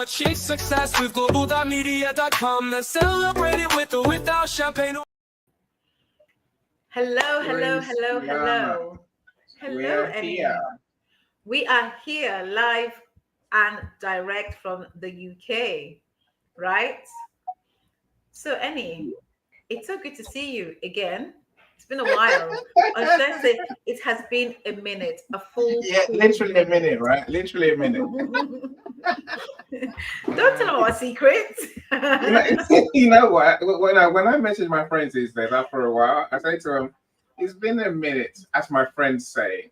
achieve success with Global.Media.com and celebrate it with or without champagne. Hello, We're Emmy. here. We are here live and direct from the UK, right? So, Annie, it's so good to see you again. It's been a while. Or should I say, it has been a minute, a full Literally a minute, right? Literally a minute. Don't tell them our secrets. You know what? When I message my friends these days after a while, I say to them, "It's been a minute," as my friends say.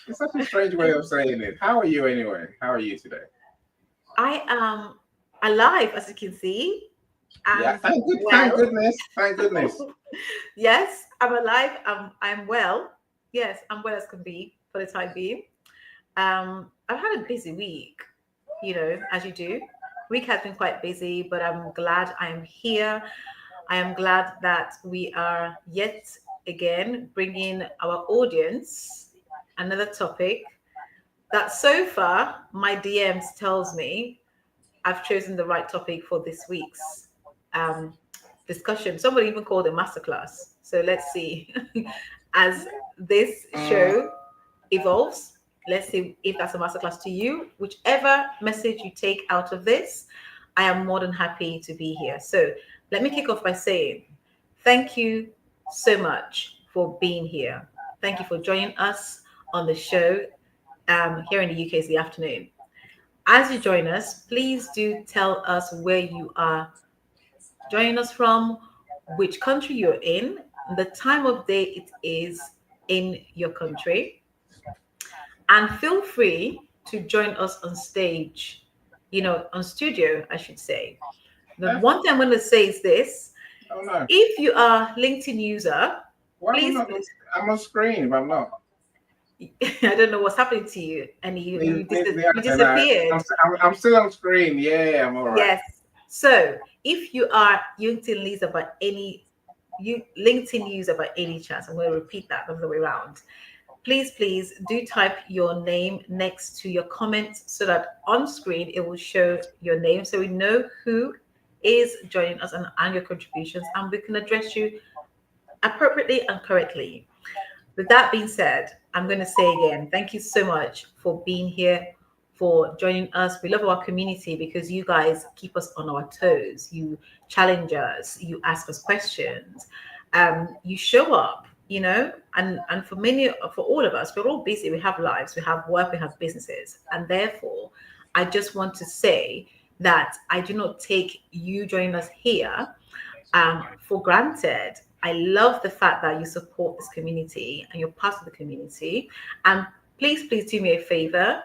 It's such a strange way of saying it. How are you anyway? How are you today? I am alive, as you can see. Yeah, thank goodness. Thank goodness. Yes, I'm alive. I'm well. Yes, I'm well as can be for the time being. I've had a busy week, as you do. Week has been quite busy, but I'm glad I am here. I am glad that we are yet again bringing our audience another topic that so far my DMs tells me I've chosen the right topic for this week's discussion. Somebody even called it masterclass. So let's see as this show evolves. Let's see if that's a masterclass to you. Whichever message you take out of this, I am more than happy to be here. So let me kick off by saying thank you so much for being here. Thank you for joining us on the show here in the UK. It's the afternoon. As you join us, please do tell us where you are joining us from, which country you're in, the time of day it is in your country. And feel free to join us on stage, on studio, I should say. The one thing I'm going to say is this. Oh, no. If you are LinkedIn user, please. I'm on screen if I'm not. I don't know what's happening to you. And you disappeared. I'm still on screen. Yeah, I'm all right. Yes. So if you are LinkedIn user by any chance, I'm going to repeat that the other way around. Please do type your name next to your comment so that on screen it will show your name so we know who is joining us and your contributions, and we can address you appropriately and correctly. With that being said, I'm going to say again, thank you so much for being here, for joining us. We love our community because you guys keep us on our toes. You challenge us, you ask us questions, you show up, and for all of us, we're all busy. We have lives, we have work, we have businesses. And therefore, I just want to say that I do not take you joining us here for granted. I love the fact that you support this community and you're part of the community. And please do me a favor,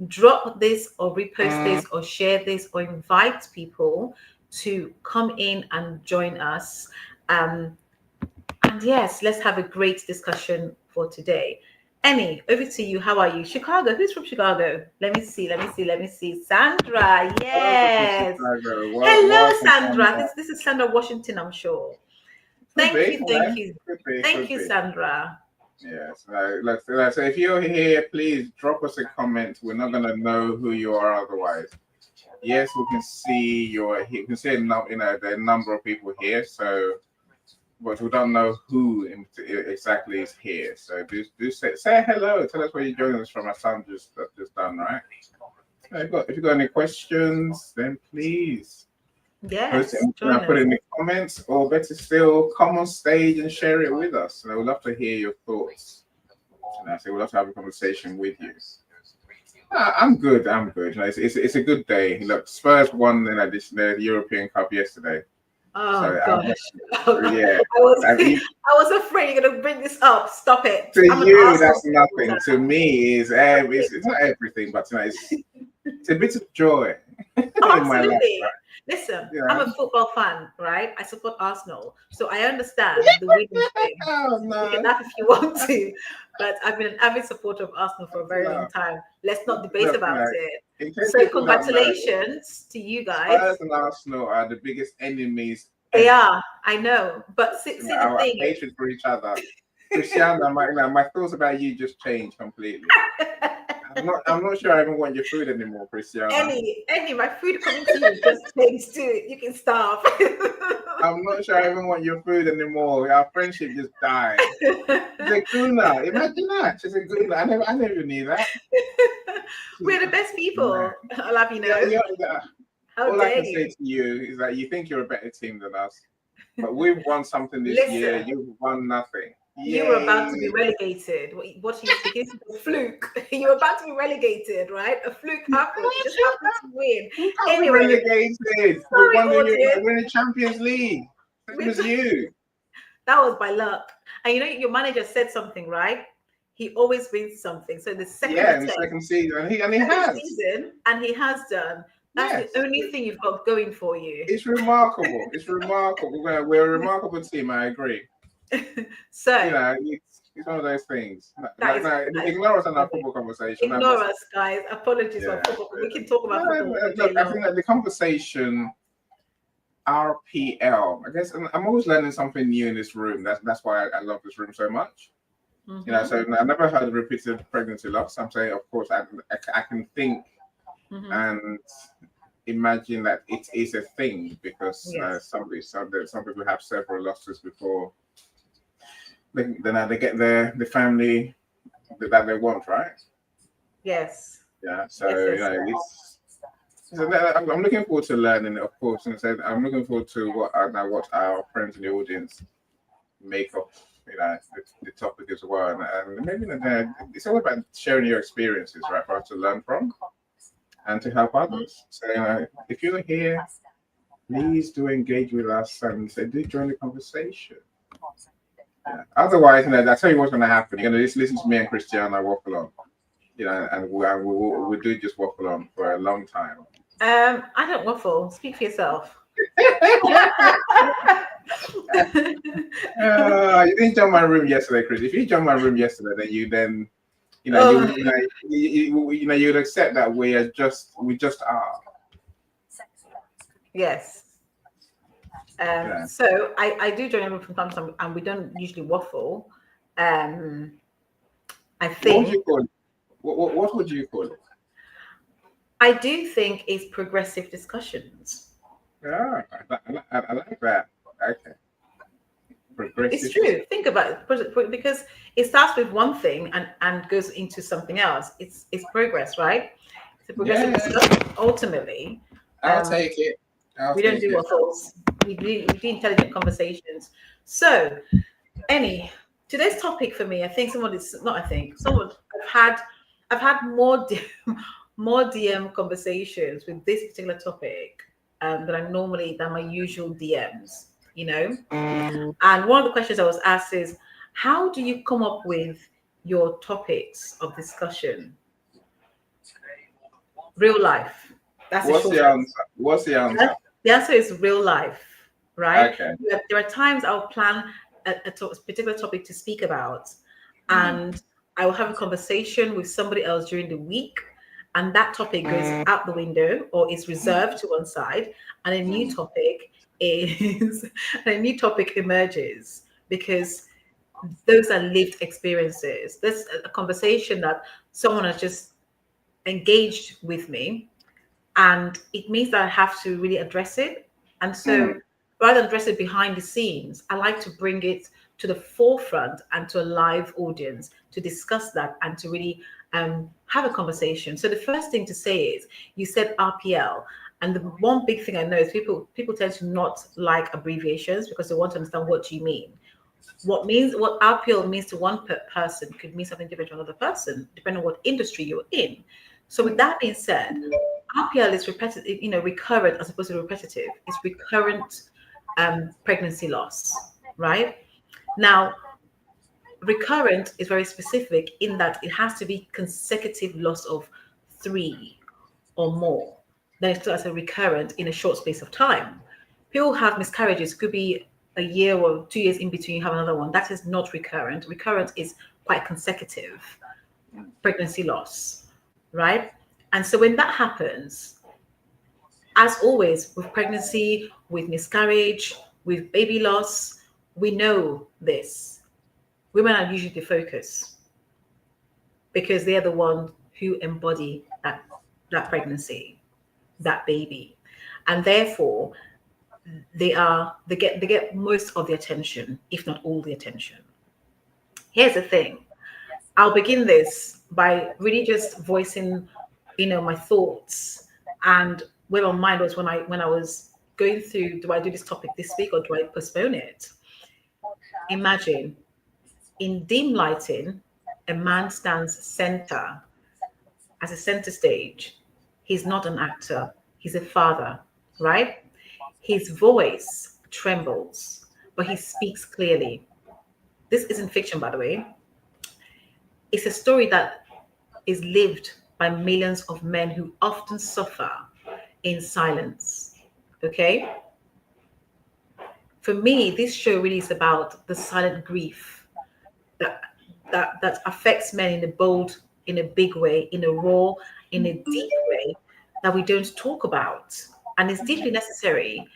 drop this or repost this or share this or invite people to come in and join us. And yes, let's have a great discussion for today. Annie, over to you. How are you? Chicago. Who's from Chicago? Let me see. Sandra. Yes. Hello, Sandra. This is Sandra Washington, I'm sure. Thank you, Sandra. Yes. So if you're here, please drop us a comment. We're not going to know who you are otherwise. Yes, we can see we can see the number of people here. So, but we don't know who exactly is here. So do say hello. Tell us where you're joining us from. As Sandra just done, right? If you've got any questions, then please. Yes, put it in the comments, or better still, come on stage and share it with us. And I would love to hear your thoughts. And I say we'd love to have a conversation with you. I'm good. It's a good day. Look, Spurs won the European Cup yesterday. Oh gosh! Yeah, I was afraid you're gonna bring this up. Stop it. To you, that's nothing. To me, it's not everything, but it's a bit of joy in my life. Right? Listen, I'm a football fan, right? I support Arsenal, so I understand the winning thing. Oh, no. You can laugh if you want to, but I've been an avid supporter of Arsenal for a very long time. Let's not debate about it. So congratulations to you guys. Spurs and Arsenal are the biggest enemies. They are, I know, but see the thing. Hatred for each other. Cristiano, my thoughts about you just changed completely. I'm not sure I even want your food anymore, Christiana. Any, my food coming to you just takes two. You can starve. I'm not sure I even want your food anymore. Our friendship just died. She's a guna. Imagine that. She's a guna. I never knew that. We're the best people. I'll have you know. Yeah. How All I dare can you? say to you is that you think you're a better team than us, but we've won something this year. Listen. You've won nothing. You were about to Yay. be relegated. What you speak is a fluke. You were about to be relegated, right? A fluke happened. You just happened to win. We can't be Anyway, relegated. sorry, We're in the Champions League. Same as you. That was by luck. And you know, your manager said something, right? He always wins something. So the second In the attempt, second season, and he has. season, and he has done. That's the only thing you've got going for you. It's remarkable. It's remarkable. We're a remarkable team. I agree. So it's one of those things. Ignore us in our football conversation. Ignore us, guys. Apologies for football. We can talk about football. Look, I think that the conversation, RPL. I guess I'm always learning something new in this room. That's why I love this room so much. Mm-hmm. So I never heard of repeated pregnancy loss. I'm saying, of course, I can think and imagine that it is a thing because some people have several losses before they get the family that they want, right? Yes. Yeah. So I'm looking forward to learning, of course, and so I'm looking forward to what our friends in the audience make of the topic as well, and maybe it's all about sharing your experiences, right, for us to learn from and to help others. So if you're here, please do engage with us and do join the conversation. Yeah. Otherwise, I tell you what's going to happen. You're going to just listen to me and Christiana waffle on, and we'll do just waffle on for a long time. I don't waffle. Speak for yourself. You didn't join my room yesterday, Chris. If you joined my room yesterday, then you would accept that we just are. Yes. So I do join a room from time to time, and we don't usually waffle. I think. What would you call it? What would you call it? I do think it's progressive discussions. Yeah, I like that. Okay. Progressive. It's true. Think about it, because it starts with one thing and goes into something else. It's progress, right? It's a progressive discussion. Ultimately, I'll take it. We don't do waffles. We do intelligent conversations. So, today's topic for me, I've had more DM conversations with this particular topic than my usual DMs. And one of the questions I was asked is, how do you come up with your topics of discussion? Real life. What's the answer? What's the answer? The answer is real life, right? Okay. There are times I'll plan a particular topic to speak about, and I will have a conversation with somebody else during the week, and that topic goes out the window or is reserved to one side, and a new topic emerges because those are lived experiences. There's a conversation that someone has just engaged with me, and it means that I have to really address it. And so rather than address it behind the scenes, I like to bring it to the forefront and to a live audience to discuss that and to really have a conversation. So the first thing to say is, you said RPL. And the one big thing I know is people tend to not like abbreviations because they want to understand what you mean. What RPL means to one person could mean something different to another person, depending on what industry you're in. So with that being said, RPL is repetitive, recurrent as opposed to repetitive. It's recurrent pregnancy loss, right? Now, recurrent is very specific in that it has to be consecutive loss of 3 or more. Then it's still as a recurrent in a short space of time. People have miscarriages, could be a year or 2 years in between, you have another one. That is not recurrent. Recurrent is quite consecutive pregnancy loss, right? And so when that happens, as always, with pregnancy, with miscarriage, with baby loss, we know this. Women are usually the focus because they're the one who embody that pregnancy, that baby, and therefore they get most of the attention, if not all the attention. Here's the thing. I'll begin this by really just voicing, my thoughts and where my mind was when I was going through, do I do this topic this week or do I postpone it? Imagine in dim lighting, a man stands center as a center stage. He's not an actor, he's a father, right? His voice trembles, but he speaks clearly. This isn't fiction, by the way. It's a story that is lived by millions of men who often suffer in silence. Okay? For me, this show really is about the silent grief that affects men in a bold, in a big way, in a raw, in a deep way that we don't talk about. And it's deeply necessary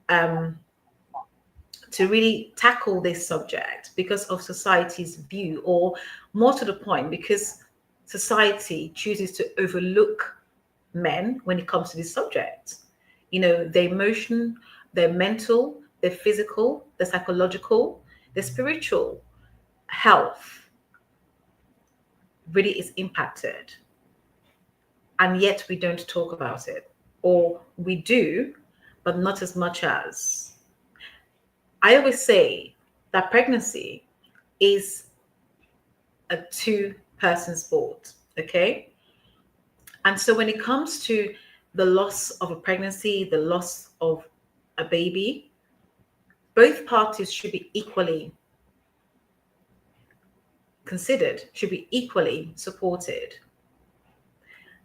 to really tackle this subject because of society's view, or more to the point, because society chooses to overlook men when it comes to this subject. Their emotion, their mental, their physical, their psychological, their spiritual health really is impacted. And yet we don't talk about it. Or we do, but not as much as. I always say that pregnancy is a two-person sport, okay? And so when it comes to the loss of a pregnancy, the loss of a baby, both parties should be equally considered, should be equally supported.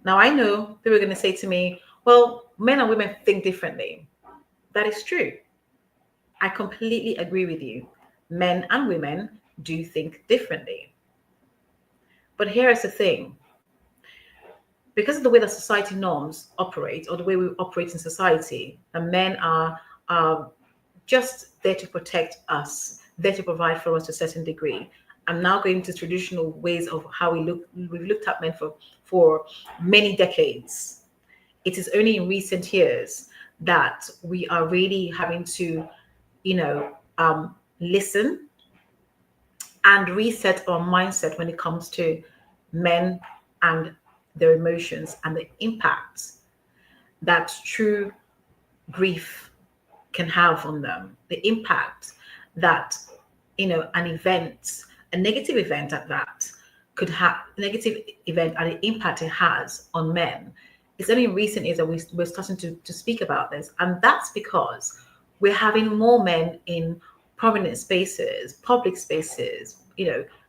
Now, I know people are going to say to me, well, men and women think differently. That is true. I completely agree with you. Men and women do think differently. But here is the thing. Because of the way that society norms operate, or the way we operate in society, and men are just there to protect us, there to provide for us to a certain degree. I'm now going to traditional ways of how we've looked at men for many decades. It is only in recent years that we are really having to, listen and reset our mindset when it comes to men and their emotions and the impact that true grief can have on them, the impact that an event, a negative event at that, could have negative event and the impact it has on men. It's only in recent years that we're starting to speak about this, and that's because we're having more men in prominent spaces, public spaces,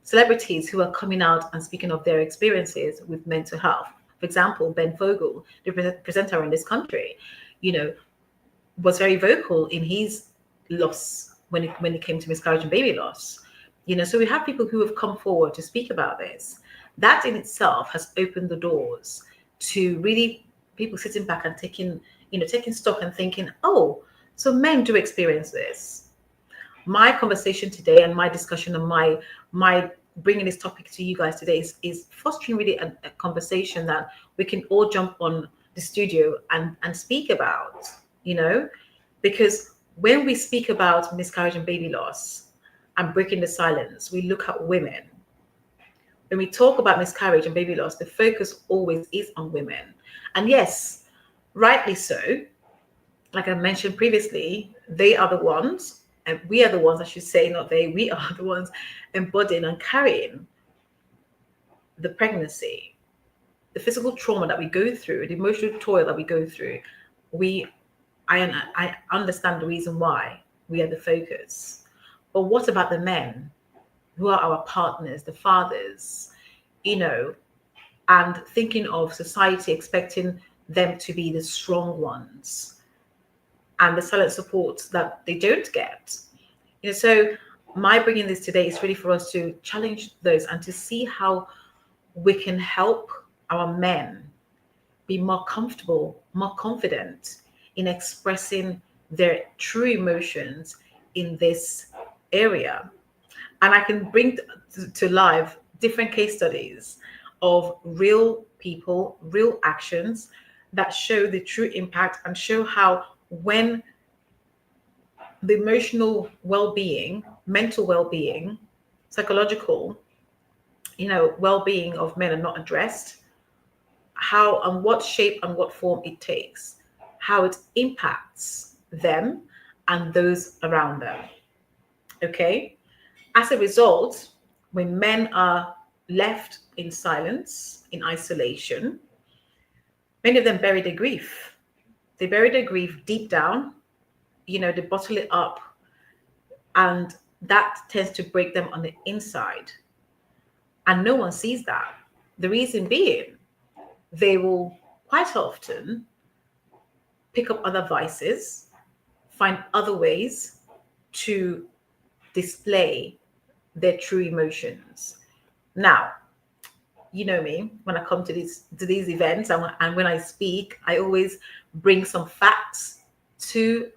celebrities who are coming out and speaking of their experiences with mental health. For example, Ben Fogle, the presenter in this country, was very vocal in his loss when it came to miscarriage and baby loss. So we have people who have come forward to speak about this. That in itself has opened the doors to really people sitting back and taking stock and thinking, oh, so men do experience this. My conversation today and my discussion and my bringing this topic to you guys today is fostering really a conversation that we can all jump on the studio and speak about, because when we speak about miscarriage and baby loss and breaking the silence, we look at women. When we talk about miscarriage and baby loss, the focus always is on women. And yes, rightly so. Like I mentioned previously, they are the ones, and we are the ones, I should say, not they, we are the ones embodying and carrying the pregnancy, the physical trauma that we go through, the emotional toil that we go through. I understand the reason why we are the focus. But what about the men who are our partners, the fathers, and thinking of society expecting them to be the strong ones and the silent support that they don't get? So my bringing this today is really for us to challenge those and to see how we can help our men be more comfortable, more confident in expressing their true emotions in this area. And I can bring to life different case studies of real people, real actions that show the true impact and show how when the emotional well-being, mental well-being, psychological, well-being of men are not addressed, how and what shape and what form it takes, how it impacts them and those around them. Okay? As a result, when men are left in silence, in isolation, many of them bury their grief. They bury their grief deep down, they bottle it up, and that tends to break them on the inside. And no one sees that. The reason being, they will quite often pick up other vices, find other ways to display their true emotions. Now, you know me, when I come to these events and when I speak, I always bring some facts to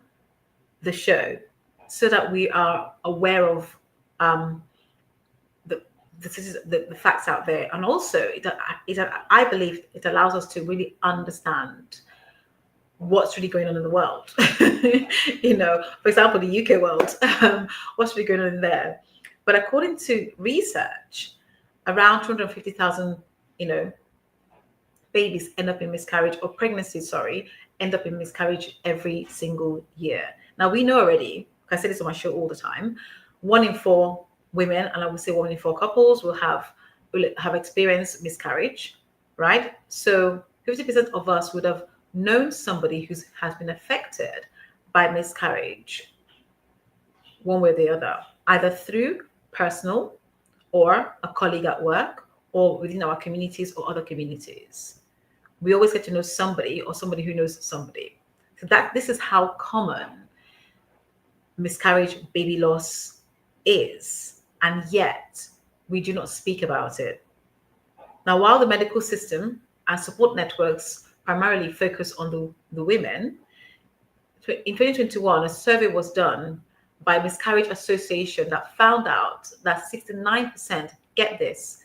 the show so that we are aware of the facts out there. And also, I believe it allows us to really understand what's really going on in the world. For example, the UK world, what's really going on in there. But according to research, around 250,000, babies end up in miscarriage, or pregnancies, end up in miscarriage every single year. Now, we know already, I say this on my show all the time, 1 in 4 women, and I would say 1 in 4 couples will have experienced miscarriage, right? So 50% of us would have known somebody who has been affected by miscarriage one way or the other, either through personal or a colleague at work or within our communities or other communities. We always get to know somebody or somebody who knows somebody. So this is how common miscarriage, baby loss is, and yet we do not speak about it. Now, while the medical system and support networks primarily focus on the women, in 2021, a survey was done by Miscarriage Association that found out that 69%, get this,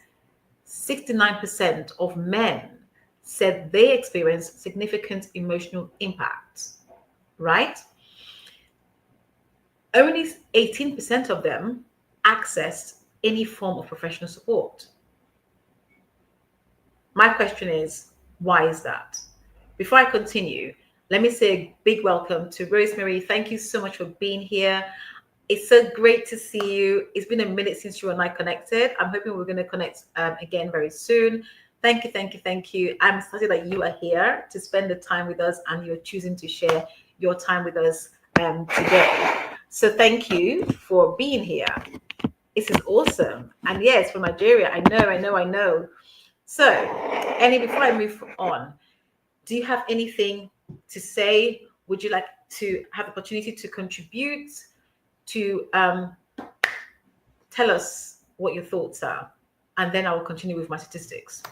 69% of men said they experienced significant emotional impact, right? Only 18% of them accessed any form of professional support. My question is, why is that? Before I continue, let me say a big welcome to Rosemary. Thank you so much for being here. It's so great to see you. It's been a minute since you and I connected. I'm hoping we're going to connect again very soon. Thank you, thank you, thank you. I'm excited that you are here to spend the time with us and you're choosing to share your time with us today. So thank you for being here. This is awesome. And yes, from Nigeria, I know. So, Annie, before I move on, do you have anything to say? Would you like to have the opportunity to contribute, to tell us what your thoughts are? And then I will continue with my statistics.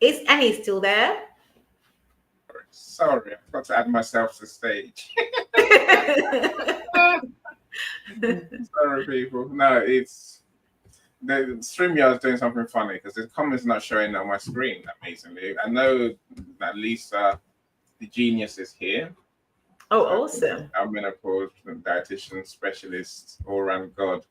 Is Annie still there? Sorry, I've got to add myself to the stage. Sorry, people. No, it's the StreamYard is doing something funny because the comments not showing on my screen. Amazingly, I know that Lisa, the genius, is here. Oh, awesome! I'm menopause dietitian specialist, all-round god.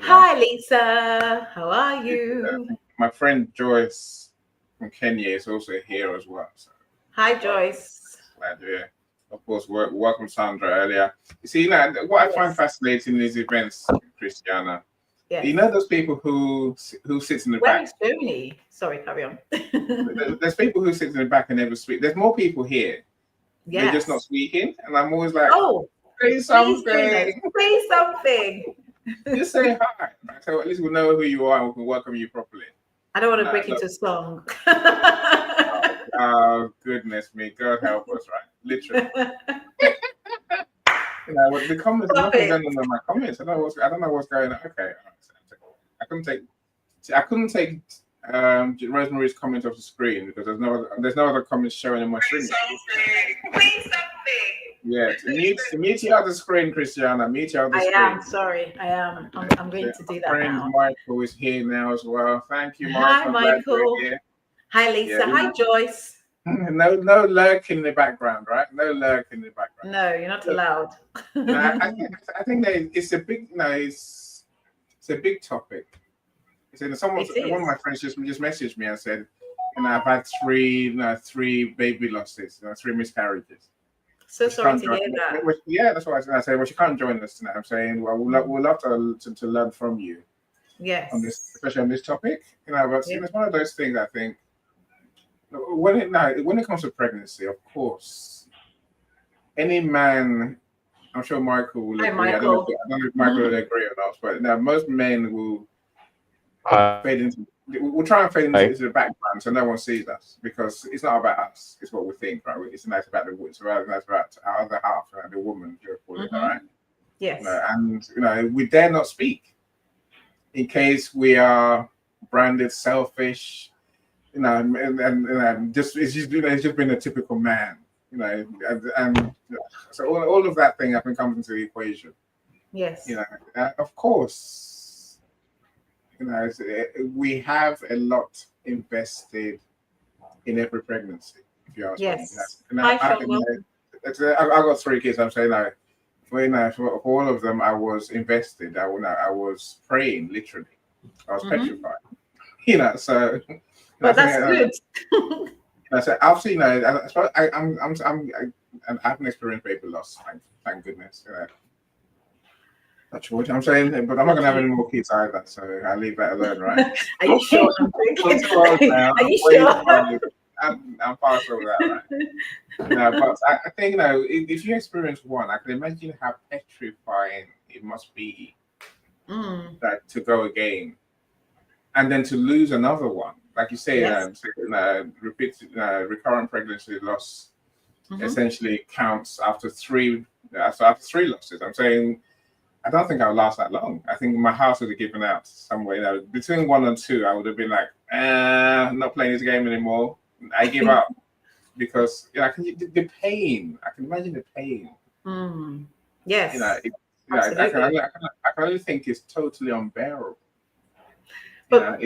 Hi, Lisa. How are you? My friend Joyce from Kenya is also here as well. So. Hi, Joyce. Glad you're here. Of course, welcome Sandra earlier. You see, what I find fascinating in these events, Christiana, those people who sits in the back. Where is Joni? Sorry, carry on. There's people who sit in the back and never speak. There's more people here. Yes. They're just not speaking, and I'm always like, oh, say something. Say something. Just say hi. So at least we'll know who you are and we can welcome you properly. I don't want to break into song. Oh, goodness me. God help us, right? Literally. The comments, nothing going on in my comments. I don't know what's going on. Okay. I couldn't take Rosemary's comment off the screen because there's no other comments showing in my screen. Yeah, mute your other screen, Christiana. Mute your other I screen. am sorry. I am. I'm going to do that Friend now. Michael is here now as well. Thank you, Hi, Michael. I'm glad you're Michael. here. Hi, Lisa. Yeah. Hi, Joyce. No lurk in the background, right? No lurk in the background. No, you're not allowed. I think that it's a big, it's a big topic. One of my friends just messaged me and said, I've had three baby losses, 3 miscarriages. So sorry to hear that. Yeah, that's what I said. Well, she can't join us tonight. I'm saying, well, we'll love to learn from you. Yes. On this, especially on this topic, but Yeah. it's one of those things. I think when it comes to pregnancy, of course, any man, I'm sure Michael will agree. Michael. I don't know if Michael will agree or not, but now most men will fade into. We'll try and fade into the background so no one sees us, because it's not about us. It's what we think, right? It's nice about our other half, the woman. Right? Yes. And we dare not speak in case we are branded selfish. And just it's just been a typical man. And so all of that thing I think comes into the equation. Yes. Of course. We have a lot invested in every pregnancy. If you ask me. Hi, Sean. I've got 3 kids. I'm saying for all of them, I was invested. I was praying literally. I was petrified. So. But that's good. So obviously, I haven't experienced baby loss. Thank goodness. That's what I'm saying, but I'm not going to have any more kids either, so I'll leave that alone, right? Are you sure? Are you sure? I'm past all that, right? But I think if you experience one, I can imagine how petrifying it must be that to go again, and then to lose another one, like you say, recurrent pregnancy loss essentially counts after 3 losses. I'm saying, I don't think I'll last that long. I think my house would have given out somewhere. Between 1 and 2, I would have been like, I'm not playing this game anymore. I give up because the pain. I can imagine the pain. Yes. I can only think it's totally unbearable. But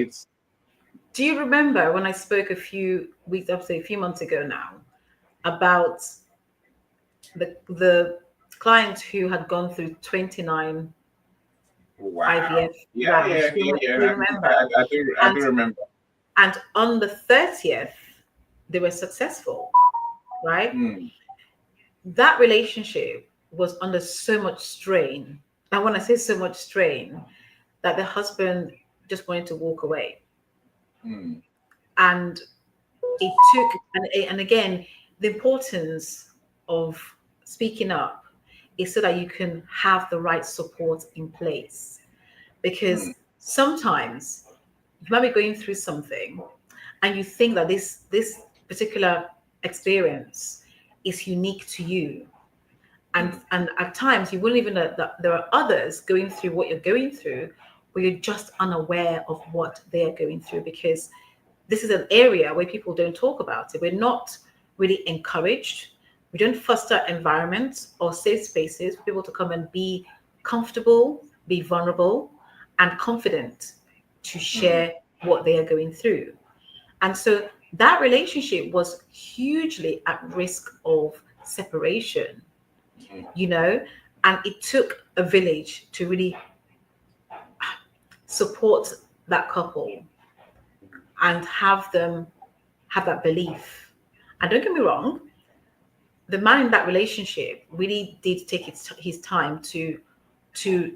do you remember when I spoke a few months ago now about the client who had gone through 29 IVF rounds? Remember? I do remember. And on the 30th, they were successful, right? That relationship was under so much strain. And when I say so much strain, that the husband just wanted to walk away. And it took, and again, the importance of speaking up is so that you can have the right support in place. Because sometimes you might be going through something and you think that this particular experience is unique to you. And at times you wouldn't even know that there are others going through what you're going through, but you're just unaware of what they are going through, because this is an area where people don't talk about it. We're not really encouraged. We don't foster environments or safe spaces for people to come and be comfortable, be vulnerable, and confident to share what they are going through. And so that relationship was hugely at risk of separation, and it took a village to really support that couple and have them have that belief. And don't get me wrong, the man in that relationship really did take his time to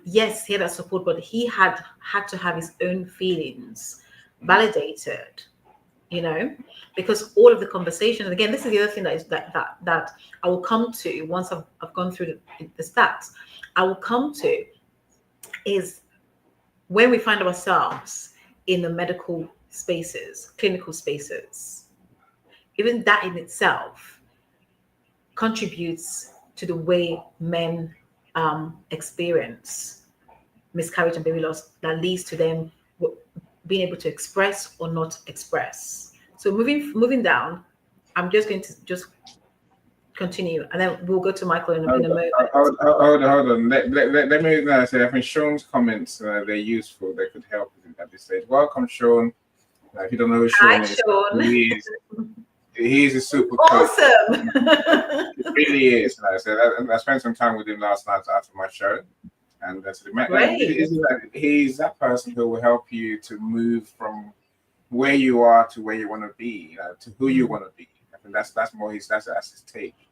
yes, hear that support, but he had to have his own feelings validated, because all of the conversation, and again, this is the other thing that I will come to once I've gone through the stats. I will come to is when we find ourselves in the medical spaces, clinical spaces, even that in itself contributes to the way men experience miscarriage and baby loss, that leads to them being able to express or not express. So moving down, I'm just going to continue, and then we'll go to Michael in a moment. Hold on. Let me say, I think Sean's comments, they're useful. They could help at this stage. Welcome, Sean. If you don't know who Sean Hi, is, Sean. he's a super Awesome. He really is. Like I said, I spent some time with him last night after my show, and he's that person who will help you to move from where you are to where you want to be, to who you want to be. I think that's more that's his take.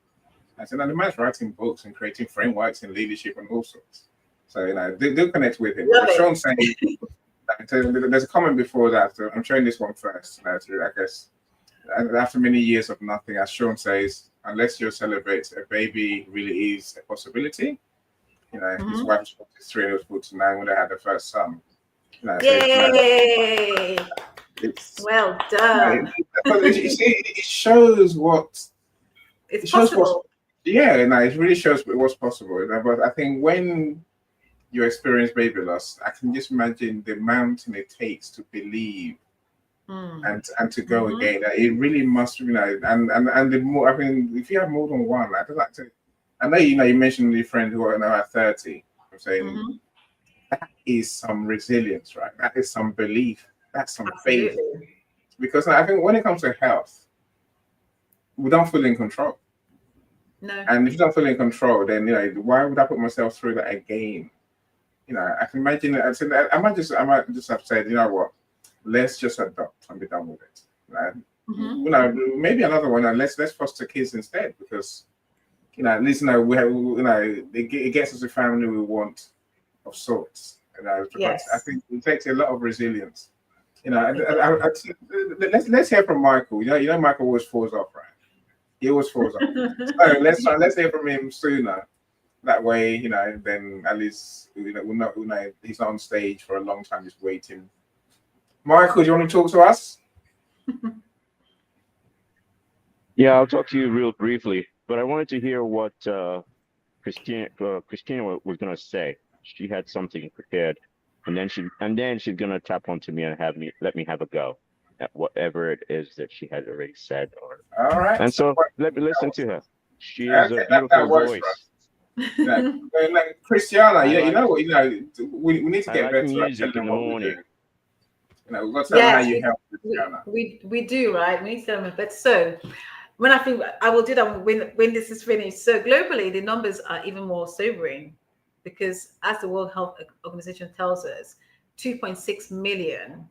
I said, and the man's writing books and creating frameworks and leadership and all sorts. So do connect with him. But Sean's saying, there's a comment before that. So I'm showing this one first. I guess after many years of nothing, as Sean says, unless you celebrate, a baby really is a possibility. His wife was 43 and was 49 when they had the first son. Yay! Well done. It shows what it's possible. It really shows what's possible. But I think when you experience baby loss, I can just imagine the mountain it takes to believe and to go again. It really must, and the more, I mean, if you have more than one, I'd like to. I know you mentioned your friend who are now at 30. I'm saying that is some resilience, right? That is some belief. That's some faith. Because I think when it comes to health, we don't feel in control. No. And if you don't feel in control, then why would I put myself through that again? I can imagine it. I might just have said, you know what, let's just adopt and be done with it. Right? Maybe another one, and let's foster kids instead, because at least we have, it gets us a family we want of sorts. Yes. I think it takes a lot of resilience. Let's hear from Michael. Michael always falls off, right? He always falls off. So let's hear from him sooner. That way, then at least we'll know he's not on stage for a long time, just waiting. Michael, do you want to talk to us? Yeah, I'll talk to you real briefly, but I wanted to hear what Christina was going to say. She had something prepared, and then she's going to tap onto me and let me have a go at whatever it is that she had already said. All right. And so let me listen to her. She has a beautiful voice. Christiana, we need to get better music in the morning. We've got to tell her how you help Christiana. We do, right? We need to tell them. But so when I will do that when this is finished. So globally, the numbers are even more sobering, because as the World Health Organization tells us, 2.6 million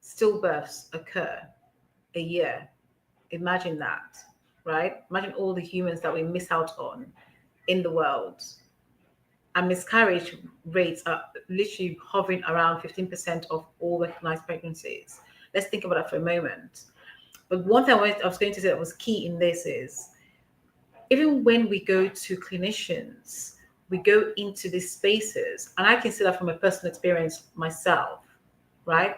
stillbirths occur a year. Imagine that, right? Imagine all the humans that we miss out on in the world. And miscarriage rates are literally hovering around 15% of all recognized pregnancies. Let's think about that for a moment. But one thing I was going to say that was key in this is, even when we go to clinicians, we go into these spaces, and I can say that from a personal experience myself, right?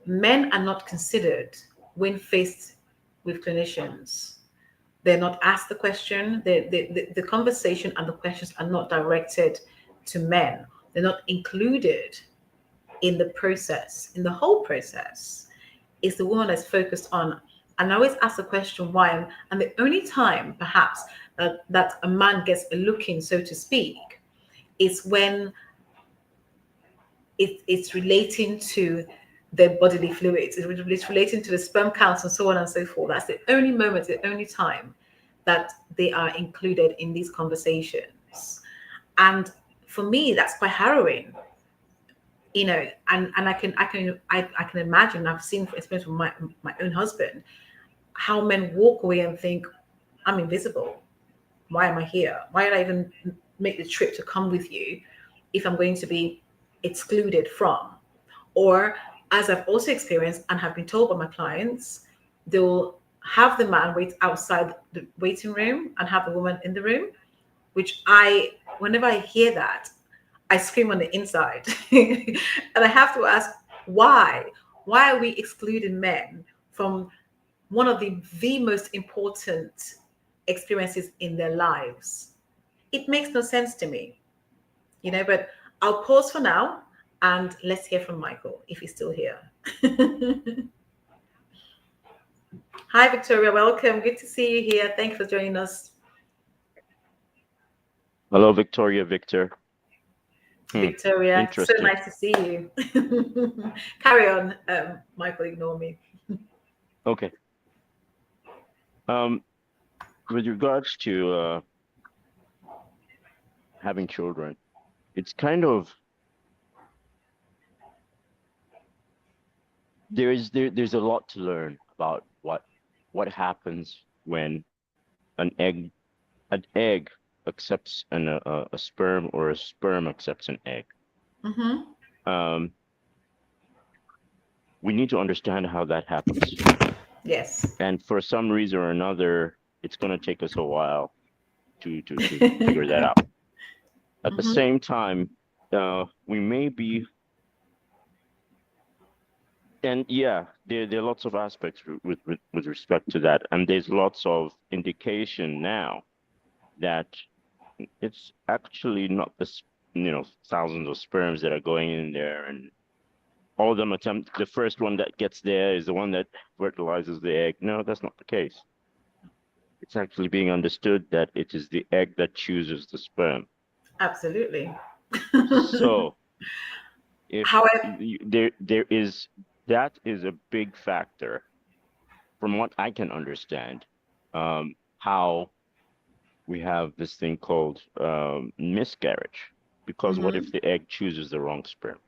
Men are not considered when faced with clinicians. They're not asked the question. The conversation and the questions are not directed to men. They're not included in the process, in the whole process. It's the woman that's focused on. And I always ask the question why. And the only time, perhaps, that a man gets a look in, so to speak, is when it's relating to their bodily fluids. It's relating to the sperm counts and so on and so forth. That's the only moment, the only time that they are included in these conversations. And for me, that's quite harrowing, and I can imagine, I've seen experience with my own husband, how men walk away and think, I'm invisible. Why am I here? Why did I even make the trip to come with you if I'm going to be excluded from? Or, as I've also experienced and have been told by my clients, they'll have the man wait outside the waiting room and have the woman in the room, which whenever I hear that, I scream on the inside. And I have to ask, why? Why are we excluding men from one of the most important experiences in their lives? It makes no sense to me, but I'll pause for now and let's hear from Michael if he's still here. Hi, Victoria. Welcome. Good to see you here. Thank you for joining us. Hello, Victoria, Victor. Victoria, so Interesting. nice to see you. Carry on, Michael. Ignore me. Okay. With regards to having children, it's kind of there's a lot to learn about what happens when an egg accepts a sperm, or a sperm accepts an egg. Mm-hmm. We need to understand how that happens. Yes. And for some reason or another, it's going to take us a while to figure that out. At the same time, we may be, and yeah, there are lots of aspects with respect to that, and there's lots of indication now that it's actually not thousands of sperms that are going in there, and all of them attempt. The first one that gets there is the one that fertilizes the egg. No, that's not the case. It's actually being understood that it is the egg that chooses the sperm. Absolutely. So, if However, there is, that is a big factor, from what I can understand, how we have this thing called miscarriage, because what if the egg chooses the wrong sperm?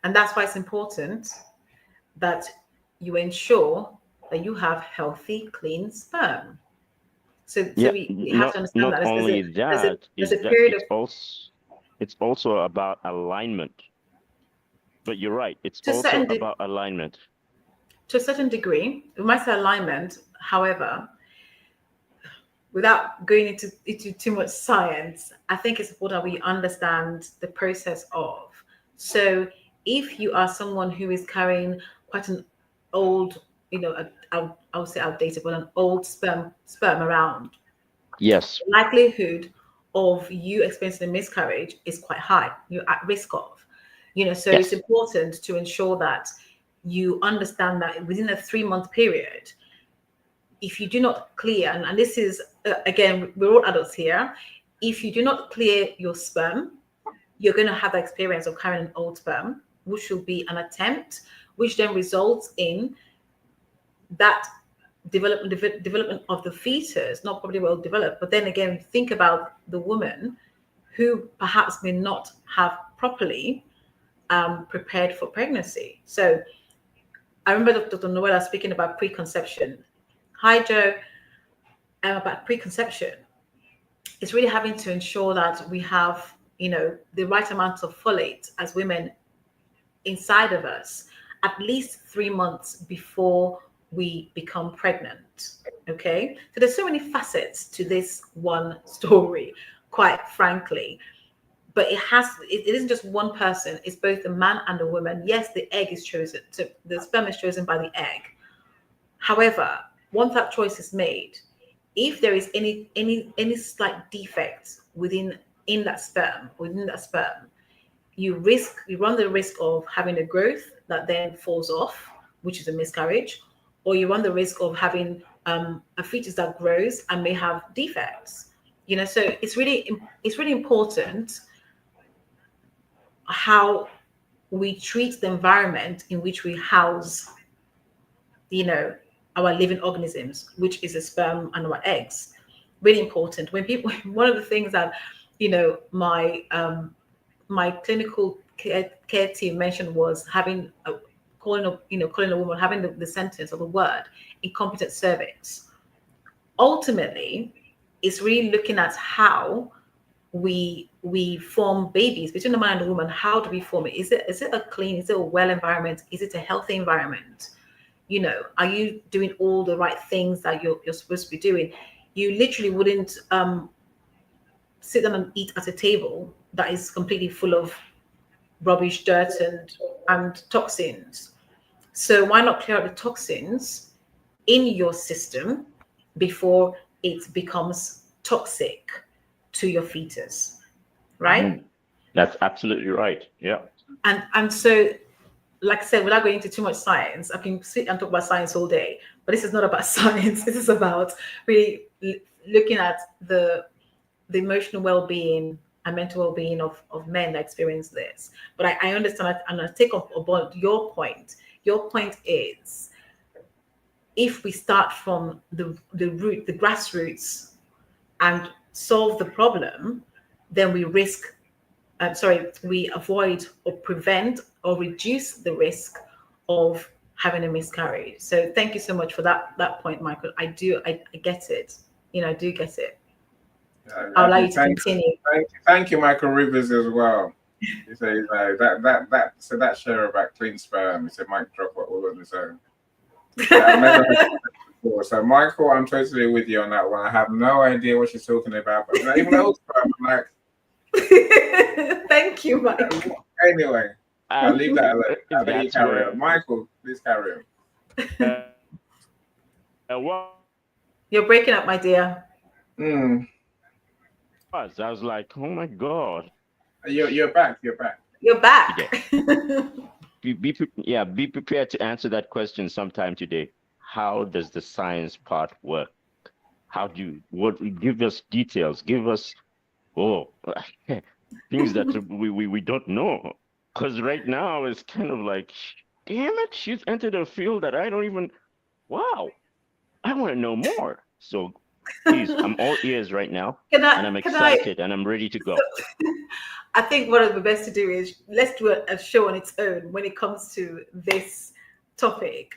and that's why it's important that you ensure that you have healthy, clean sperm. So we have to understand not that only that, there's a period of it's also about alignment. But you're right, it's also about alignment. To a certain degree, we might say alignment. However, without going into too much science, I think it's important we understand the process of. So if you are someone who is carrying quite an old, I would say outdated, but an old sperm around, Yes. the likelihood of you experiencing a miscarriage is quite high. You're at risk of, so Yes. it's important to ensure that you understand that within a 3-month period, if you do not clear, and this is, again, we're all adults here, if you do not clear your sperm, you're going to have the experience of carrying an old sperm, which will be an attempt, which then results in that development of the fetus, not probably well developed. But then again, think about the woman who perhaps may not have properly prepared for pregnancy. So I remember Dr. Noella speaking about preconception. Hi, Joe. About preconception. It's really having to ensure that we have, the right amount of folate as women inside of us at least 3 months before we become pregnant. Okay. So there's so many facets to this one story, quite frankly. But it isn't just one person, it's both a man and a woman. Yes, the egg is chosen, so the sperm is chosen by the egg. However, once that choice is made, if there is any slight defect within that sperm, you run the risk of having a growth that then falls off, which is a miscarriage, or you run the risk of having a fetus that grows and may have defects. So it's really important how we treat the environment in which we house, our living organisms, which is the sperm and our eggs. Really important. When people, one of the things that, my clinical care team mentioned was having calling a woman, having the sentence or the word incompetent cervix. Ultimately, it's really looking at how we form babies between the man and the woman. How do we form it? Is it a clean, is it a well environment? Is it a healthy environment? Are you doing all the right things that you're supposed to be doing? You literally wouldn't sit down and eat at a table that is completely full of rubbish, dirt, and toxins. So why not clear out the toxins in your system before it becomes toxic to your fetus, right? That's absolutely right. Yeah. And so, like I said, without going into too much science, I can sit and talk about science all day. but this is not about science. This is about really looking at the emotional well-being and mental well-being of men that experience this. But I understand, and I take up about your point. Your point is, if we start from the root, the grassroots, and solve the problem, then we we avoid or prevent or reduce the risk of having a miscarriage. So thank you so much for that point, Michael. I get it. I do get it. I'll allow you to continue. Thank you, Michael Rivers, as well. He says so that share about clean sperm. He said Mike drop it all on his own. I've never heard that before. So Michael, I'm totally with you on that one. I have no idea what she's talking about, but not even old sperm. I'm like, thank you, Michael. Anyway, I'll leave that alone. I'll let you carry on. Michael, please carry on. What? You're breaking up, my dear. I was like, oh my God. You're back. You're back. Be prepared to answer that question sometime today. How does the science part work? Give us details, give us things that we don't know. Because right now it's kind of like, damn it, she's entered a field that I don't even, wow, I want to know more. So please, I'm all ears right now, and I'm excited, and I'm ready to go. I think what would be best to do is, let's do a show on its own when it comes to this topic.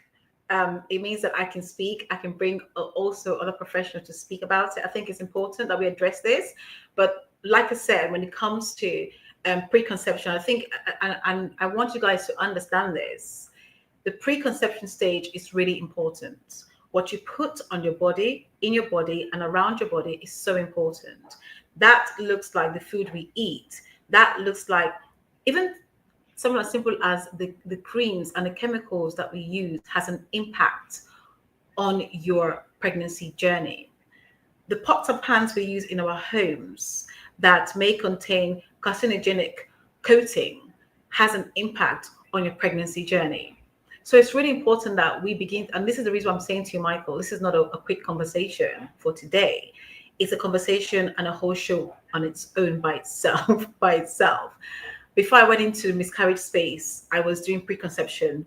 It means that I can speak. I can bring also other professionals to speak about it. I think it's important that we address this. But like I said, when it comes to preconception, I think, and I want you guys to understand this, the preconception stage is really important. What you put on your body, in your body, and around your body is so important. That looks like the food we eat. That looks like even something as simple as the creams and the chemicals that we use has an impact on your pregnancy journey. The pots and pans we use in our homes that may contain carcinogenic coating has an impact on your pregnancy journey. So it's really important that we begin, and this is the reason I'm saying to you, Michael, this is not a quick conversation for today. It's a conversation and a whole show on its own by itself. Before I went into miscarriage space, I was doing preconception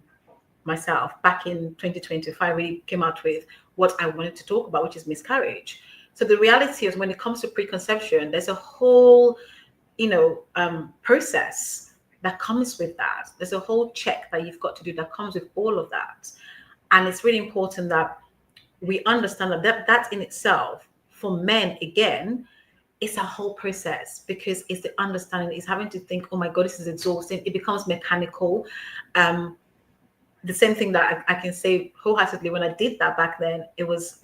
myself back in 2020. I really came out with what I wanted to talk about, which is miscarriage. So the reality is, when it comes to preconception, there's a whole, process that comes with that. There's a whole check that you've got to do that comes with all of that. And it's really important that we understand that in itself, for men, again, it's a whole process, because it's the understanding, it's having to think, oh my God, this is exhausting. It becomes mechanical. The same thing that I can say wholeheartedly, when I did that back then,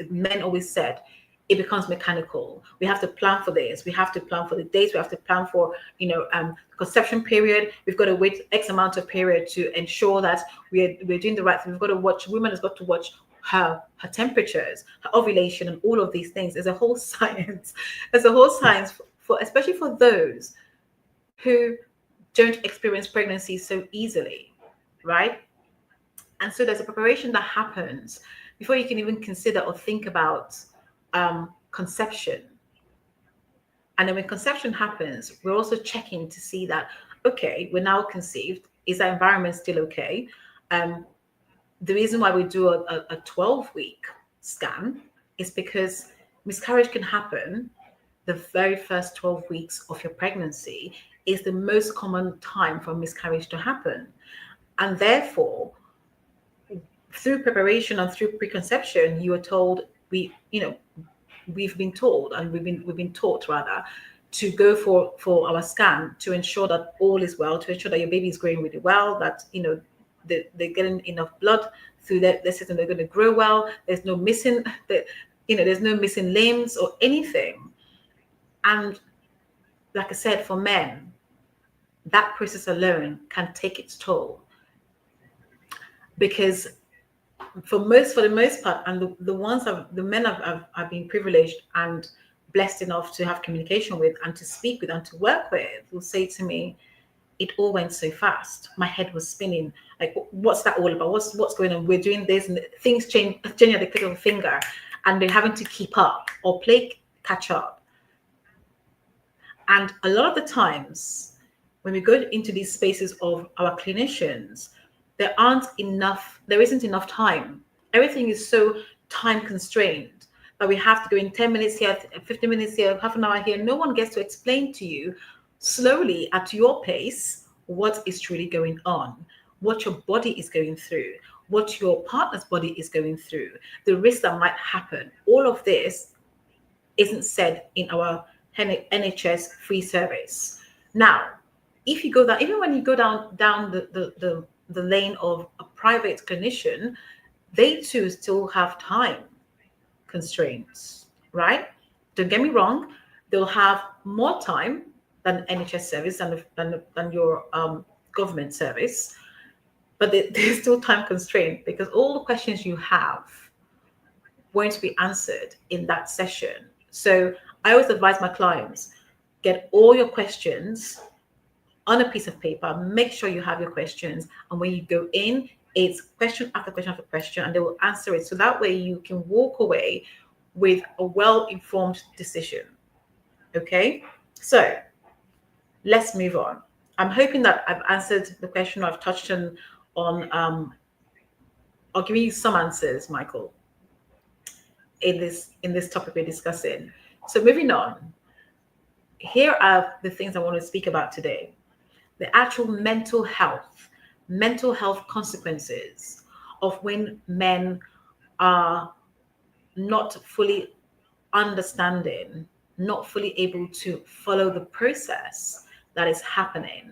men always said, it becomes mechanical. We have to plan for this. We have to plan for the dates. We have to plan for, conception period. We've got to wait X amount of period to ensure that we're doing the right thing. We've got to watch, women has got to watch her temperatures, her ovulation, and all of these things. There's a whole science. There's a whole science for especially for those who don't experience pregnancy so easily, right? And so there's a preparation that happens before you can even consider or think about conception. And then when conception happens, we're also checking to see that, okay, we're now conceived. Is our environment still okay? The reason why we do a 12-week scan is because miscarriage can happen the very first 12 weeks of your pregnancy is the most common time for miscarriage to happen. And therefore, through preparation and through preconception, you are told, we've been told, and we've been taught rather, to go for our scan to ensure that all is well, to ensure that your baby is growing really well, that they're getting enough blood through their system, they're going to grow well, there's no missing there's no missing limbs or anything. And like I said, for men, that process alone can take its toll, because for the most part, and the men I've been privileged and blessed enough to have communication with and to speak with and to work with, will say to me, it all went so fast. My head was spinning. Like, what's that all about? What's going on? We're doing this, and things change at the click of a finger, and they're having to keep up or play catch up. And a lot of the times, when we go into these spaces of our clinicians, there isn't enough time. Everything is so time constrained that we have to go in 10 minutes here, 15 minutes here, half an hour here. No one gets to explain to you slowly at your pace what is truly going on, what your body is going through, what your partner's body is going through, the risks that might happen. All of this isn't said in our NHS free service. Now, if you go down, even when you go down the lane of a private clinician, they too still have time constraints, right? Don't get me wrong, they'll have more time than NHS service than your government service, but there's still time constraint because all the questions you have won't be answered in that session. So I always advise my clients, get all your questions on a piece of paper, make sure you have your questions, and when you go in, it's question after question after question, and they will answer it. So that way you can walk away with a well-informed decision. Okay, so let's move on. I'm hoping that I've answered the question. I've touched on I'll give you some answers, Michael, in this topic we're discussing. So moving on, here are the things I want to speak about today. The actual mental health consequences of when men are not fully understanding, not fully able to follow the process that is happening.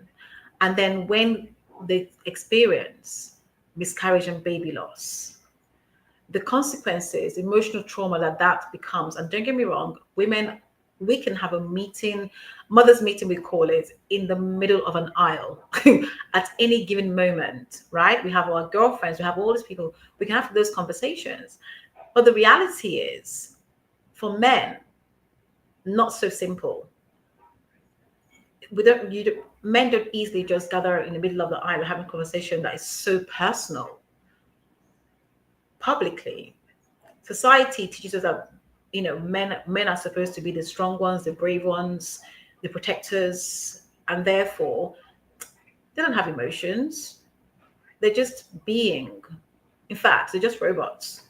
And then when they experience miscarriage and baby loss, the consequences, emotional trauma that becomes. And don't get me wrong, women, we can have a meeting, mother's meeting, we call it, in the middle of an aisle at any given moment, right? We have our girlfriends, we have all these people, we can have those conversations. But the reality is, for men, not so simple. Men don't easily just gather in the middle of the aisle having a conversation that is so personal. Publicly, society teaches us that men are supposed to be the strong ones, the brave ones, the protectors, and therefore they don't have emotions. They're just being. In fact, they're just robots.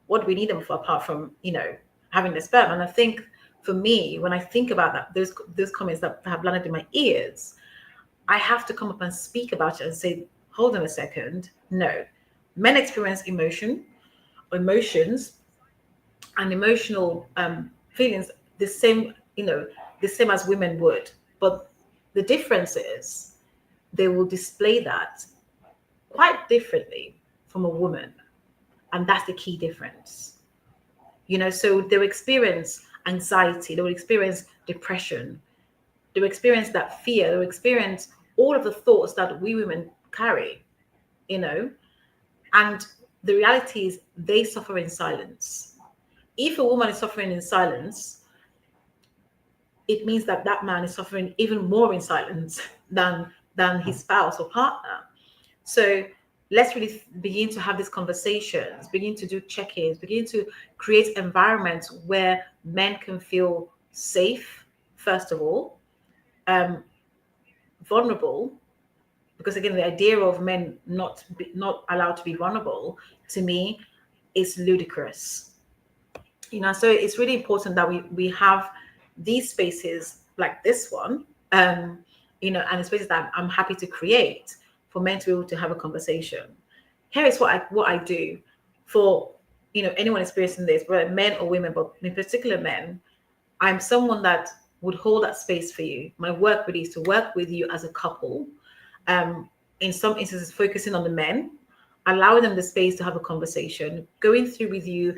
What do we need them for apart from having the sperm? And I think for me, when I think about that, those comments that have landed in my ears, I have to come up and speak about it and say, hold on a second. No, men experience emotions and emotional feelings the same as women would, but the difference is they will display that quite differently from a woman, and that's the key difference. So they will experience anxiety, they will experience depression, they will experience that fear, they will experience all of the thoughts that we women carry, and the reality is they suffer in silence. If a woman is suffering in silence, it means that man is suffering even more in silence than his spouse or partner. So let's really begin to have these conversations, begin to do check-ins, begin to create environments where men can feel safe, first of all, vulnerable, because again, the idea of men not allowed to be vulnerable, to me, is ludicrous. So it's really important that we have these spaces like this one, and spaces that I'm happy to create for men to be able to have a conversation. Here is what I do for anyone experiencing this, whether men or women, but in particular men. I'm someone that would hold that space for you. My work really is to work with you as a couple. In some instances, focusing on the men, allowing them the space to have a conversation, going through with you,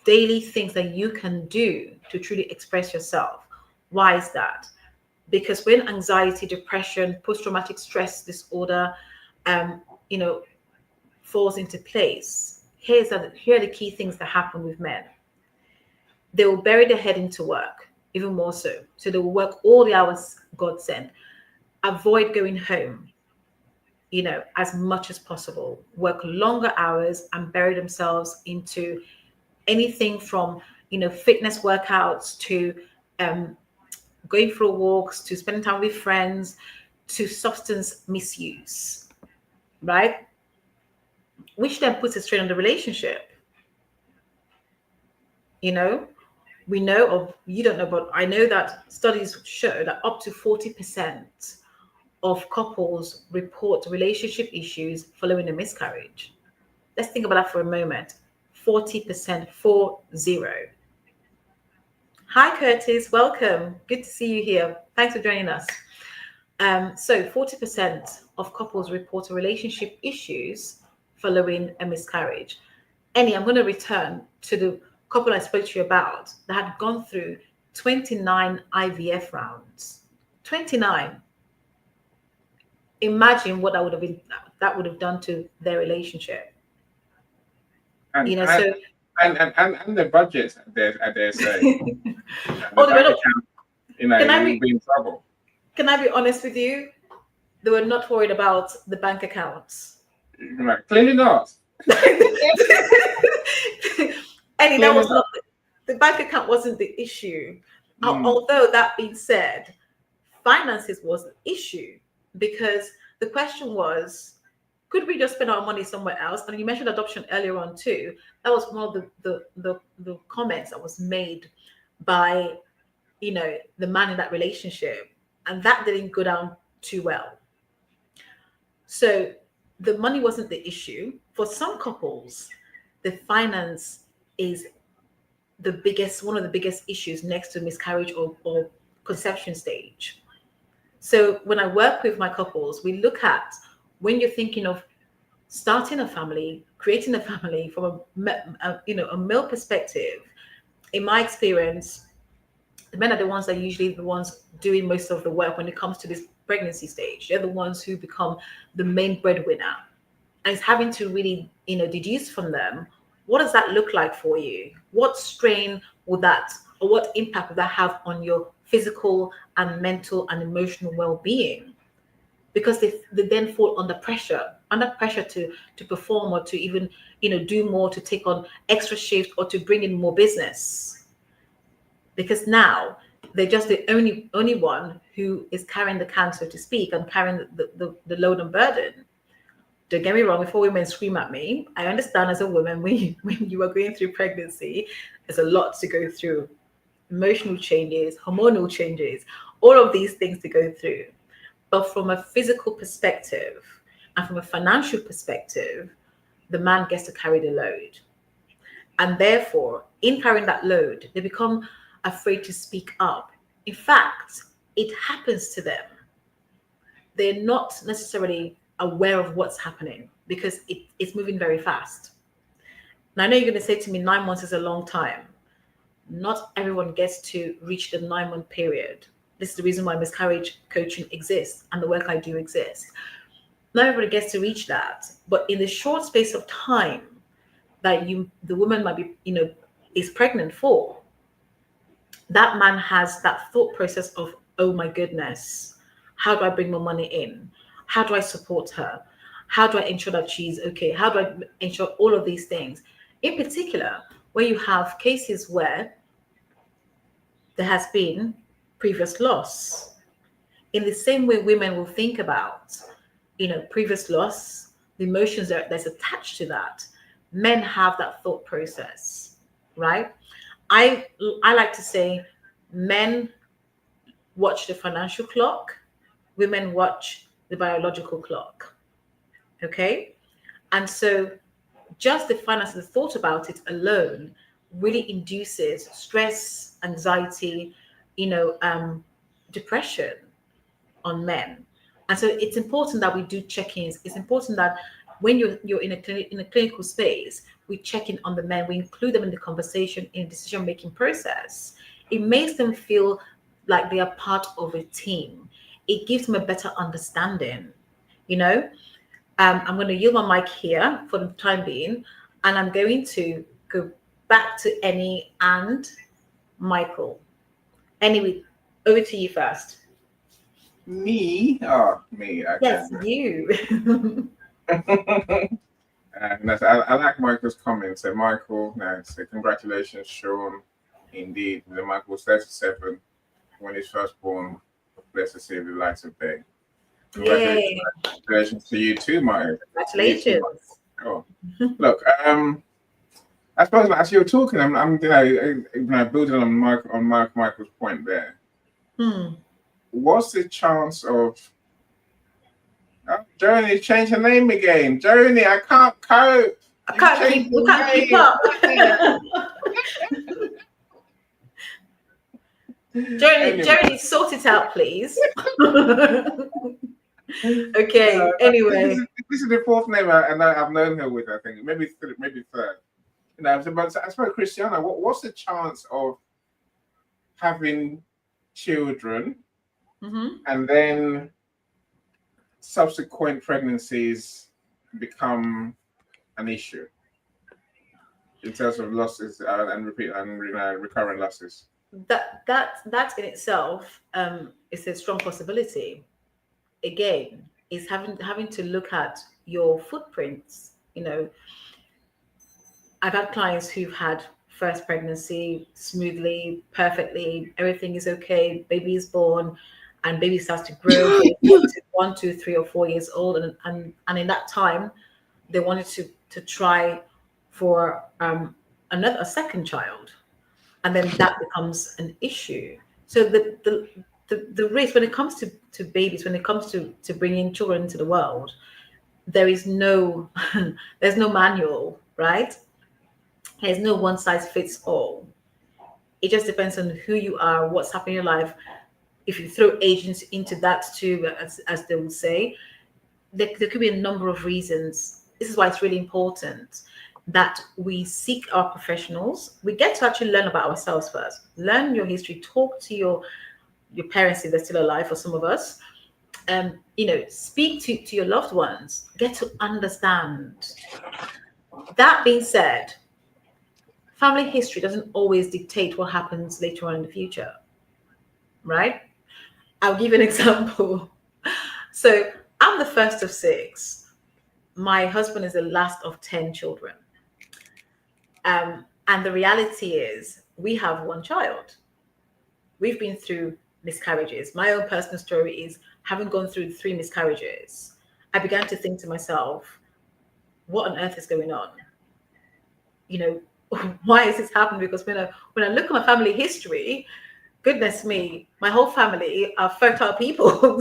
daily things that you can do to truly express yourself. Why is that? Because when anxiety, depression, post-traumatic stress disorder, falls into place, here are the key things that happen with men. They will bury their head into work, even more so. So they will work all the hours God sent. Avoid going home. as much as possible, work longer hours and bury themselves into anything from, fitness workouts to going for walks, to spending time with friends, to substance misuse, right? Which then puts a strain on the relationship. We know of, you don't know, but I know that studies show that up to 40% of couples report relationship issues following a miscarriage. Let's think about that for a moment. 40%, 40. Hi, Curtis. Welcome. Good to see you here. Thanks for joining us. So 40% of couples report relationship issues following a miscarriage. Annie, I'm going to return to the couple I spoke to you about that had gone through 29 IVF rounds. 29. Imagine what that would have done to their relationship. And So and the budget, I dare say. Oh, the bank account, you'll be in trouble. Can I be honest with you? They were not worried about the bank accounts. Clearly not. Annie, that was not the bank account wasn't the issue. Although that being said, finances was the issue, because the question was, could we just spend our money somewhere else? And you mentioned adoption earlier on too. That was one of the comments that was made by the man in that relationship, and that didn't go down too well. So the money wasn't the issue. For some couples, the finance is one of the biggest issues next to miscarriage or conception stage. So when I work with my couples, we look at, when you're thinking of starting a family, creating a family from a male perspective, in my experience, the men are the ones that are usually the ones doing most of the work when it comes to this pregnancy stage. They're the ones who become the main breadwinner. And it's having to really, deduce from them, what does that look like for you? What strain will that, or what impact will that have on your physical and mental and emotional well-being? Because they then fall under pressure to perform, or to even, do more, to take on extra shifts, or to bring in more business. Because now they're just the only one who is carrying the can, so to speak, and carrying the load and burden. Don't get me wrong, before women scream at me, I understand as a woman, when you are going through pregnancy, there's a lot to go through. Emotional changes, hormonal changes, all of these things to go through. But from a physical perspective and from a financial perspective, the man gets to carry the load. And therefore, in carrying that load, they become afraid to speak up. In fact, it happens to them. They're not necessarily aware of what's happening, because it's moving very fast. Now, I know you're going to say to me, 9 months is a long time. Not everyone gets to reach the 9-month period. This is the reason why miscarriage coaching exists and the work I do exists. Not everybody gets to reach that, but in the short space of time that the woman might be, is pregnant for, that man has that thought process of, oh my goodness, how do I bring more money in? How do I support her? How do I ensure that she's okay? How do I ensure all of these things? In particular, when you have cases where there has been previous loss. In the same way women will think about, previous loss, the emotions that's attached to that, men have that thought process, right? I like to say men watch the financial clock, women watch the biological clock. Okay? And so just the finance, the thought about it alone really induces stress, anxiety, depression on men. And so it's important that we do check-ins. It's important that when you're in a clinical space, we check in on the men, we include them in the conversation, in the decision-making process. It makes them feel like they are part of a team. It gives them a better understanding, I'm going to yield my mic here for the time being, and I'm going to go back to Annie and Michael. Anyway, over to you first. Me? Oh, me. Okay. Yes, you. And I like Michael's comments. So Michael, so congratulations, Sean. Indeed, the Michael was 37 when he's first born. Blessed to see the light of day. Yay. Congratulations to you too, Mike. Congratulations. Oh, look, I suppose as you're talking, I'm building on Michael's point there. What's the chance of Joni change her name again? Joni, I can't cope. We can't keep up. Joni, sort it out, please. Okay. Anyway, this is the fourth name I've known her with. I think maybe third. But I suppose Christiana, what's the chance of having children and then subsequent pregnancies become an issue in terms of losses and recurrent losses? That in itself is a strong possibility. Again, is having to look at your footprints. I've had clients who've had first pregnancy smoothly, perfectly, everything is okay, baby is born, and baby starts to grow, 1, 2, 3, or 4 years old, and in that time, they wanted to try for a second child, and then that becomes an issue. So the risk when it comes to babies, when it comes to bringing children into the world, there's no manual, right? There's no one size fits all. It just depends on who you are, what's happening in your life. If you throw agents into that too, as they would say, there could be a number of reasons. This is why it's really important that we seek our professionals. We get to actually learn about ourselves first. Learn your history. Talk to your parents if they're still alive, for some of us. Speak to your loved ones. Get to understand. That being said, family history doesn't always dictate what happens later on in the future, right? I'll give you an example. So I'm the first of 6. My husband is the last of 10 children. And the reality is we have 1 child. We've been through miscarriages. My own personal story is having gone through 3 miscarriages. I began to think to myself, what on earth is going on? Why is this happening? Because when I look at my family history, goodness me, my whole family are fertile people.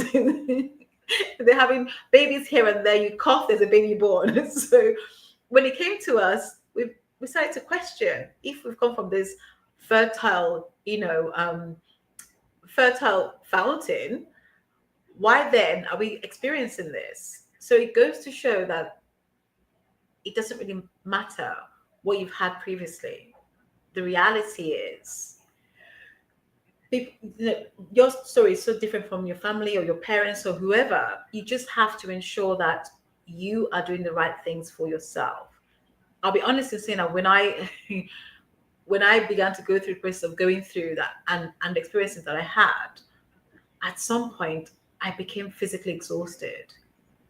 They're having babies here and there. You cough, there's a baby born. So when it came to us, we started to question if we've come from this fertile fountain, why then are we experiencing this? So it goes to show that it doesn't really matter what you've had previously. The reality is, your story is so different from your family or your parents or whoever. You just have to ensure that you are doing the right things for yourself. I'll be honest in saying that when I began to go through the process of going through that and the experiences that I had, at some point I became physically exhausted,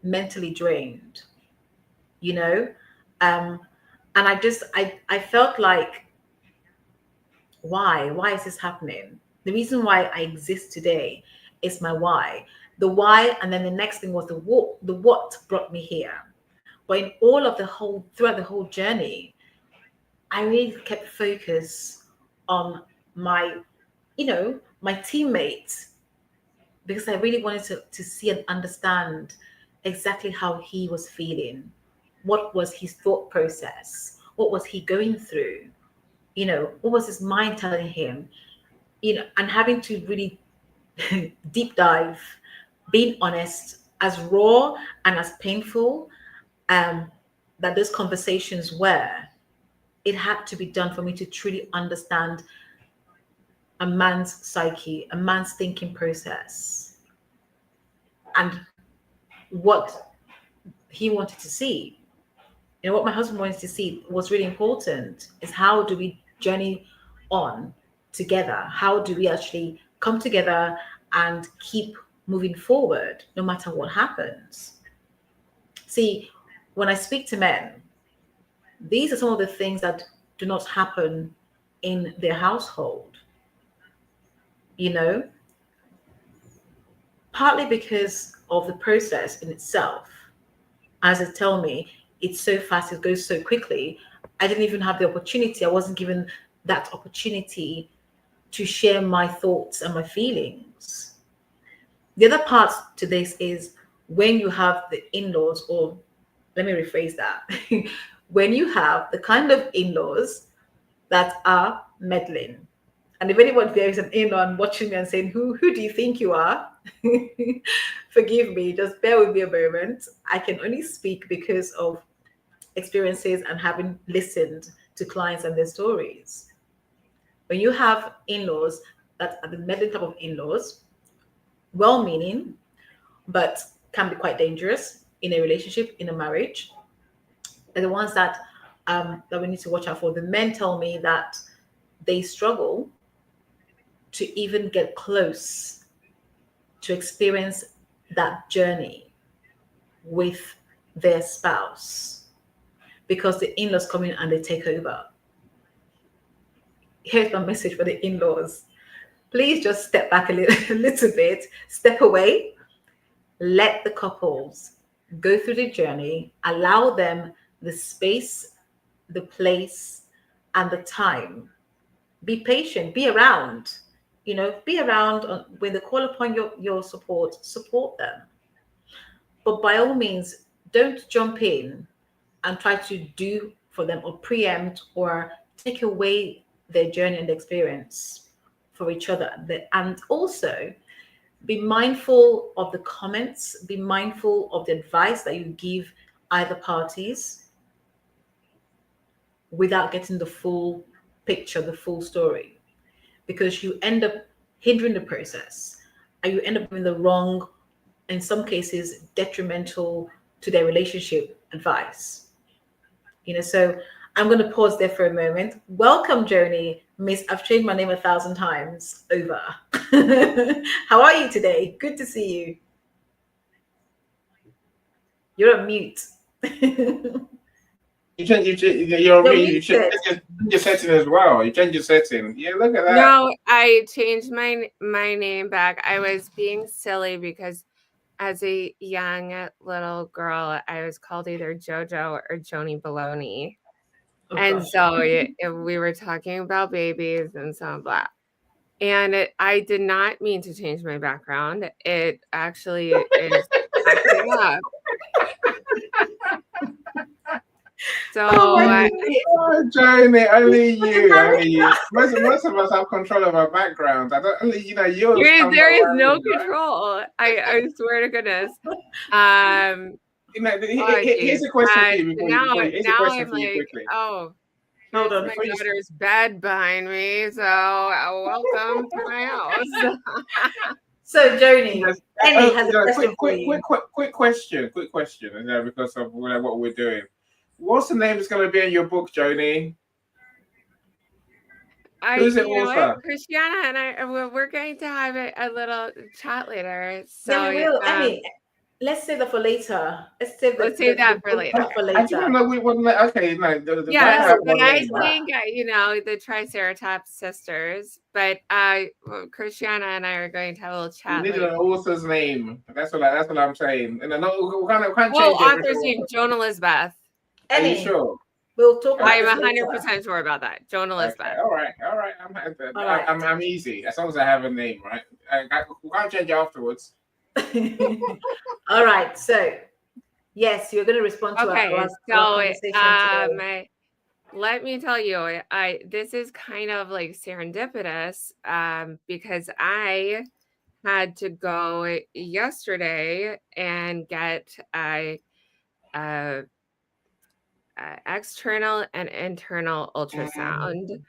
mentally drained, and I felt like, why is this happening? The reason why I exist today is my why. The why, and then the next thing was the what brought me here. But in all of throughout the whole journey, I really kept focus on my teammates, because I really wanted to see and understand exactly how he was feeling. What was his thought process? What was he going through? What was his mind telling him? And having to really deep dive, being honest, as raw and as painful that those conversations were, it had to be done for me to truly understand a man's psyche, a man's thinking process, and what he wanted to see. What my husband wanted to see was really important, is how do we journey on together? How do we actually come together and keep moving forward, no matter what happens. See, when I speak to men, these are some of the things that do not happen in their household, you know, partly because of the process in itself. As they tell me, it's so fast, it goes so quickly. I didn't even have the opportunity. I wasn't given that opportunity to share my thoughts and my feelings. The other part to this is when you have the in-laws, or let me rephrase that. When you have the kind of in-laws that are meddling. And if anyone there is an in-law and watching me and saying, who do you think you are? Forgive me, just bear with me a moment. I can only speak because of experiences and having listened to clients and their stories. When you have in-laws that are the meddling type of in-laws, well-meaning, but can be quite dangerous in a relationship, in a marriage, are the ones that we need to watch out for. The men tell me that they struggle to even get close to experience that journey with their spouse because the in-laws come in and they take over. Here's my message for the in-laws. Please just step back a little bit, step away, let the couples go through the journey, allow them the space, the place, and the time. Be patient, be around, be around when they call upon your support them. But by all means, don't jump in and try to do for them or preempt or take away their journey and experience for each other. And also be mindful of the comments, be mindful of the advice that you give either parties without getting the full picture, the full story, because you end up hindering the process and you end up giving the wrong, in some cases, detrimental to their relationship advice. So I'm going to pause there for a moment. Welcome, Joni. Miss, I've changed my name 1,000 times over. How are you today? Good to see you. You're on mute. You change your setting as well. You change your setting. Yeah, look at that. No, I changed my name back. I was being silly because as a young little girl, I was called either JoJo or Joni Baloney. Oh, and gosh. so we were talking about babies and so blah. And I did not mean to change my background. It actually is acting up. So Joni, only you. Most of us have control of our backgrounds. I don't, yours. There is no control. I swear to goodness. Here's a question for you. Now I'm like, oh, hold on. My daughter's bed behind me, so welcome to my house. So, Joni, Emmy has a question for you. Quick question, because of what we're doing. What's the name that's going to be in your book, Joni? Who's the author? Christiana and I, we're going to have a little chat later. So yeah, we will. Emmy, let's save that for later. Let's save that for later. I don't know. Okay, no. But I think the Triceratops sisters. But Christiana and I are going to have a little chat. You need an author's name. That's what I'm saying. And we can't change author's name, Joan Elizabeth. Are you sure? We'll talk about I'm 100% sure about that. Joan Elizabeth. Okay, all right. I'm easy as long as I have a name, right? We can't change it afterwards. All right. So, yes, you're going to respond to our conversation today. Let me tell you, this is kind of like serendipitous because I had to go yesterday and get a external and internal ultrasound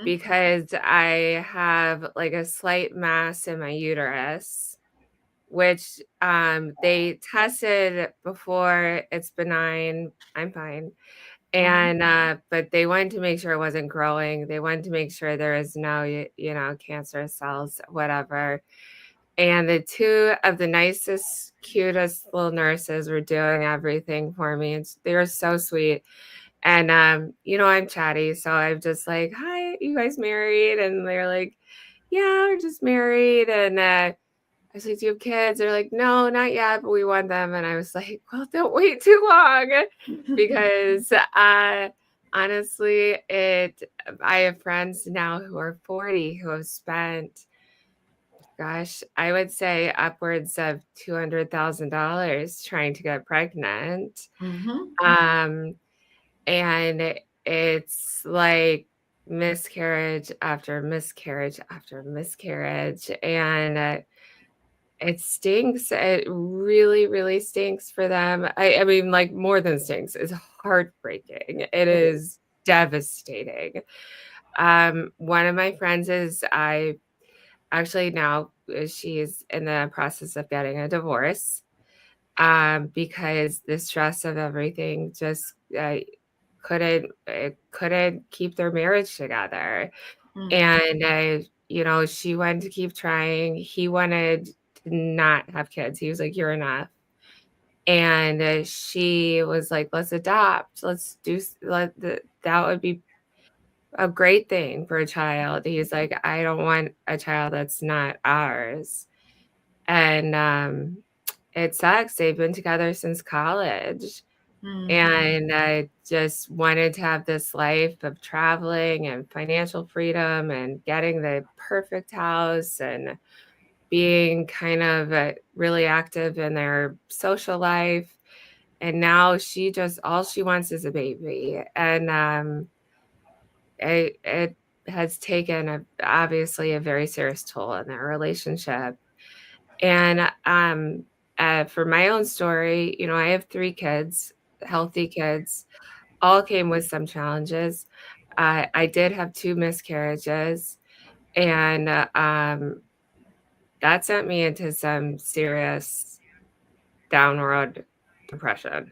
because I have like a slight mass in my uterus, which they tested before. It's benign. I'm fine. And but they wanted to make sure it wasn't growing. They wanted to make sure there was no cancerous cells, whatever. And the two of the nicest, cutest little nurses were doing everything for me. And they were so sweet. And, I'm chatty. So I'm just like, hi, you guys married? And they're like, yeah, we're just married. And I was like, do you have kids? They're like, no, not yet, but we want them. And I was like, well, don't wait too long because honestly, I have friends now who are 40 who have spent, gosh, I would say upwards of $200,000 trying to get pregnant. And it's like miscarriage after miscarriage after miscarriage. And it stinks. It really, really stinks for them. I mean, like more than stinks. It's heartbreaking. It is devastating. One of my friends she's in the process of getting a divorce because the stress of everything just couldn't keep their marriage together. And she wanted to keep trying. He wanted to not have kids. He was like, you're enough. And she was like, let's adopt. That would be a great thing for a child. He's like, I don't want a child that's not ours. And it sucks. They've been together since college. And I just wanted to have this life of traveling and financial freedom and getting the perfect house and being kind of really active in their social life. And now all she wants is a baby. And it has taken obviously a very serious toll on their relationship. And for my own story, I have 3 kids, healthy kids, all came with some challenges. I did have 2 miscarriages, and that sent me into some serious downward depression.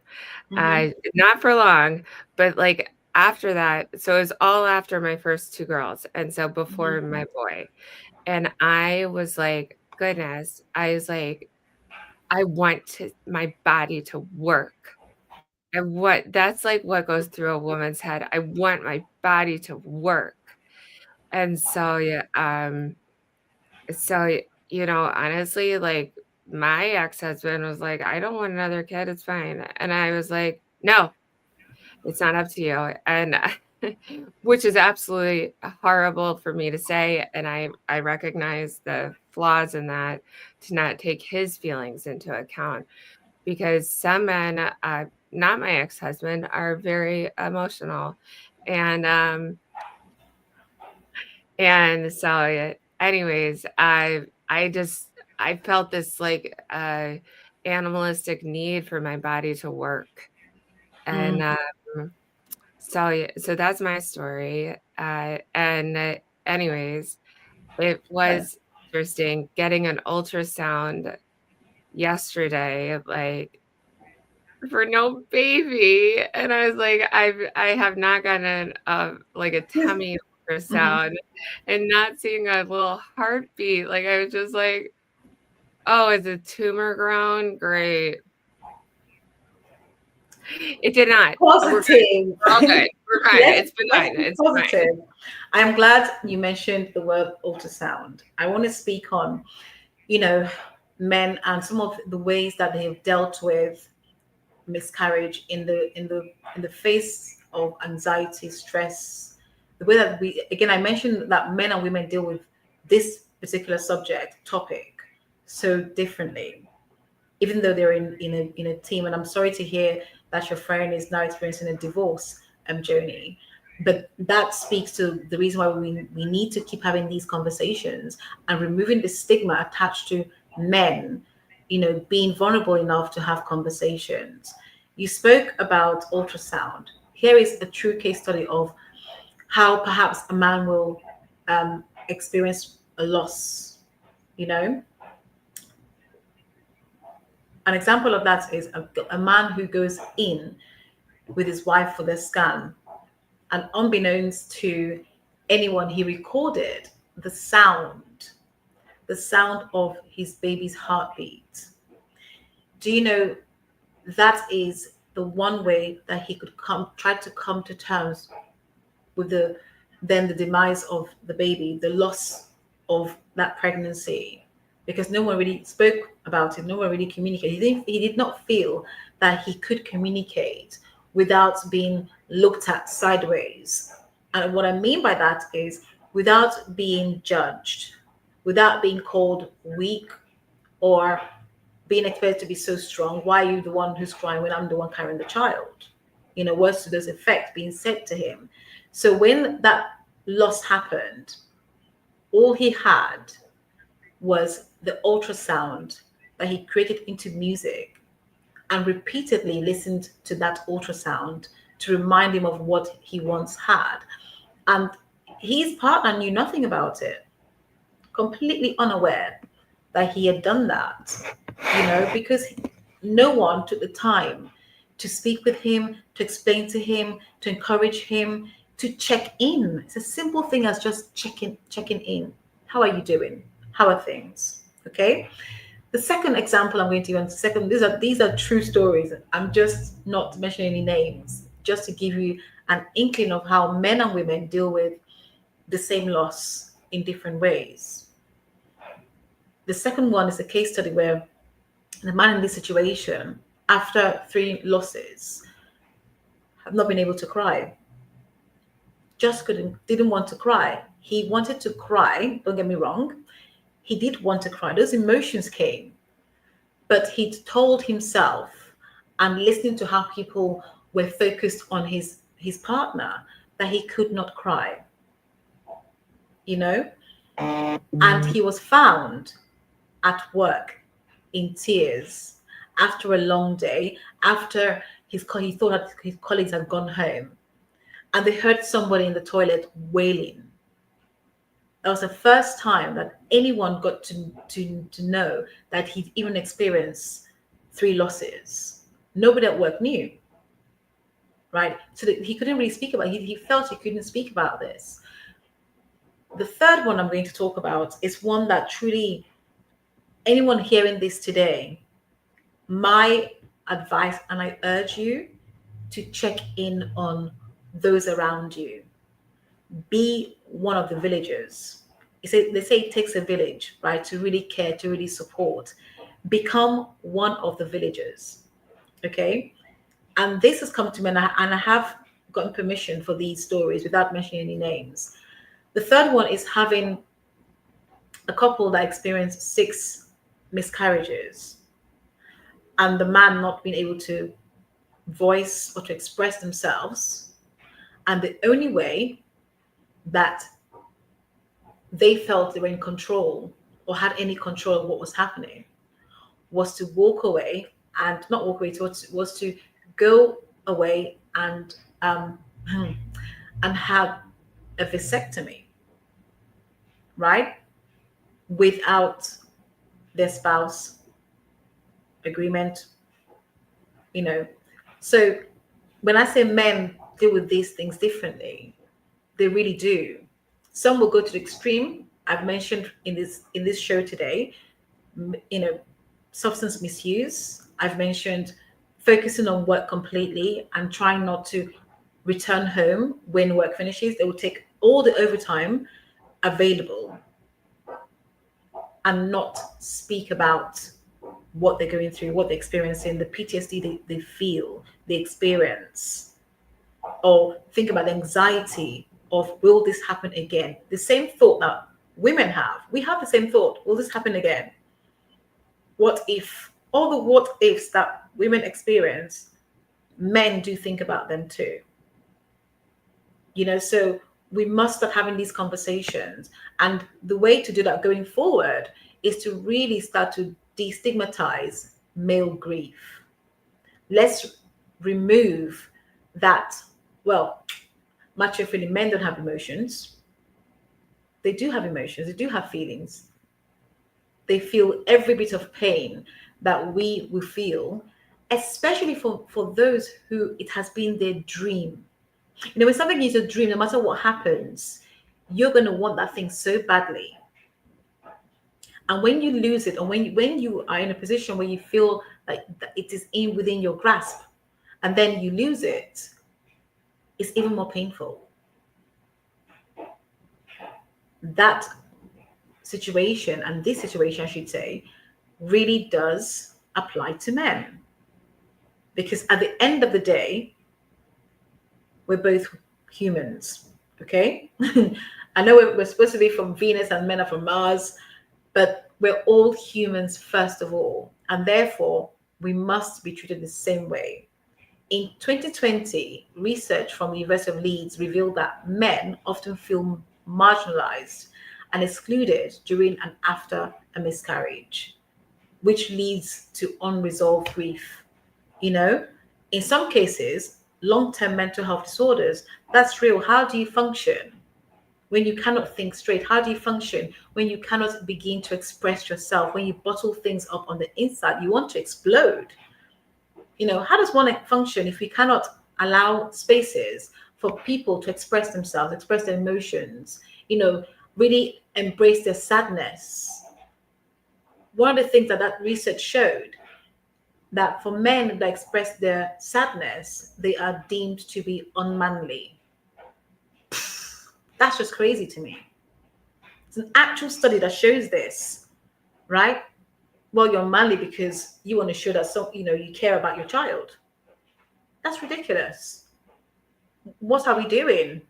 Not for long, but like after that, so it was all after my first 2 girls, and so before my boy. And I was like, goodness, I was like, I want my body to work. That's like what goes through a woman's head. I want my body to work. And so, yeah, honestly, like my ex-husband was like, I don't want another kid. It's fine. And I was like, no, it's not up to you. And which is absolutely horrible for me to say. And I recognize the flaws in that, to not take his feelings into account, because some men, not my ex-husband, are very emotional. And so anyways, I felt this like animalistic need for my body to work. And so that's my story. And anyways, it was interesting getting an ultrasound yesterday, like for no baby. And I was like, I have not gotten like a tummy ultrasound and not seeing a little heartbeat. Like I was just like, oh, is a tumor grown? Great. It did not. Positive. We're all good. We're fine. Yes, it's benign. It's positive. fine. I'm glad you mentioned the word ultrasound. I want to speak on, men and some of the ways that they have dealt with miscarriage in the face of anxiety, stress. The way that I mentioned that men and women deal with this particular topic so differently, even though they're in a team. And I'm sorry to hear that your friend is now experiencing a divorce journey. But that speaks to the reason why we need to keep having these conversations and removing the stigma attached to men, being vulnerable enough to have conversations. You spoke about ultrasound. Here is a true case study of how perhaps a man will experience a loss, An example of that is a man who goes in with his wife for the scan, and unbeknownst to anyone, he recorded the sound the sound of his baby's heartbeat. Do you know that is the one way that he could try to come to terms with the demise of the baby, the loss of that pregnancy, because no one really spoke about it, no one really communicated. He did not feel that he could communicate without being looked at sideways. And what I mean by that is without being judged, without being called weak, or being expected to be so strong. Why are you the one who's crying when I'm the one carrying the child? Words to those effect being said to him. So when that loss happened, all he had was the ultrasound that he created into music, and repeatedly listened to that ultrasound to remind him of what he once had. And his partner knew nothing about it, completely unaware that he had done that, because no one took the time to speak with him, to explain to him, to encourage him, to check in. It's a simple thing as just checking in. How are you doing? How are things? Okay. The second example I'm going to give, these are true stories. I'm just not mentioning any names, just to give you an inkling of how men and women deal with the same loss in different ways. The second one is a case study where the man in this situation, after 3 losses, have not been able to cry. Just didn't want to cry. He wanted to cry, don't get me wrong. He did want to cry. Those emotions came. But he'd told himself, and listening to how people were focused on his partner, that he could not cry. And he was found at work in tears after a long day, after he thought that his colleagues had gone home, and they heard somebody in the toilet wailing. That was the first time that anyone got to know that he'd even experienced 3 losses. Nobody at work knew, right? So that he couldn't really speak about it. He felt he couldn't speak about this. The third one I'm going to talk about is one that truly, anyone hearing this today, my advice, and I urge you to check in on those around you. Be one of the villagers. They say it takes a village, right, to really care, to really support. Become one of the villagers, okay? And this has come to me, and I have gotten permission for these stories without mentioning any names. The third one is having a couple that experienced 6 miscarriages, and the man not being able to voice or to express themselves. And the only way that they felt they were in control or had any control of what was happening was to walk away, and not walk away, was to go away and have a vasectomy, right? Without their spouse agreement, So when I say men deal with these things differently, they really do. Some will go to the extreme. I've mentioned in this show today, substance misuse. I've mentioned focusing on work completely and trying not to return home when work finishes. They will take all the overtime available and not speak about what they're going through, what they're experiencing, the PTSD they feel, they experience, or think about the anxiety of, will this happen again? The same thought that women have. We have the same thought. Will this happen again? What if? All the what ifs that women experience, men do think about them too. So we must start having these conversations. And the way to do that going forward is to really start to destigmatize male grief. Let's remove that, macho feeling. Men don't have emotions. They do have emotions. They do have feelings. They feel every bit of pain that we will feel, especially for those who it has been their dream. When something is a dream, no matter what happens, you're going to want that thing so badly. And when you lose it, or when you are in a position where you feel like it is within your grasp, and then you lose it, it's even more painful. That situation, and this situation, I should say, really does apply to men. Because at the end of the day, we're both humans, okay? I know we're supposed to be from Venus and men are from Mars, but we're all humans first of all, and therefore we must be treated the same way. In 2020, research from the University of Leeds revealed that men often feel marginalized and excluded during and after a miscarriage, which leads to unresolved grief. In some cases, long-term mental health disorders, that's real. How do you function when you cannot think straight? How do you function when you cannot begin to express yourself? When you bottle things up on the inside, you want to explode. How does one function if we cannot allow spaces for people to express themselves, express their emotions, really embrace their sadness? One of the things that research showed, that for men that express their sadness, they are deemed to be unmanly. That's just crazy to me. It's an actual study that shows this, right? Well, you're manly because you want to show that you care about your child. That's ridiculous. What are we doing?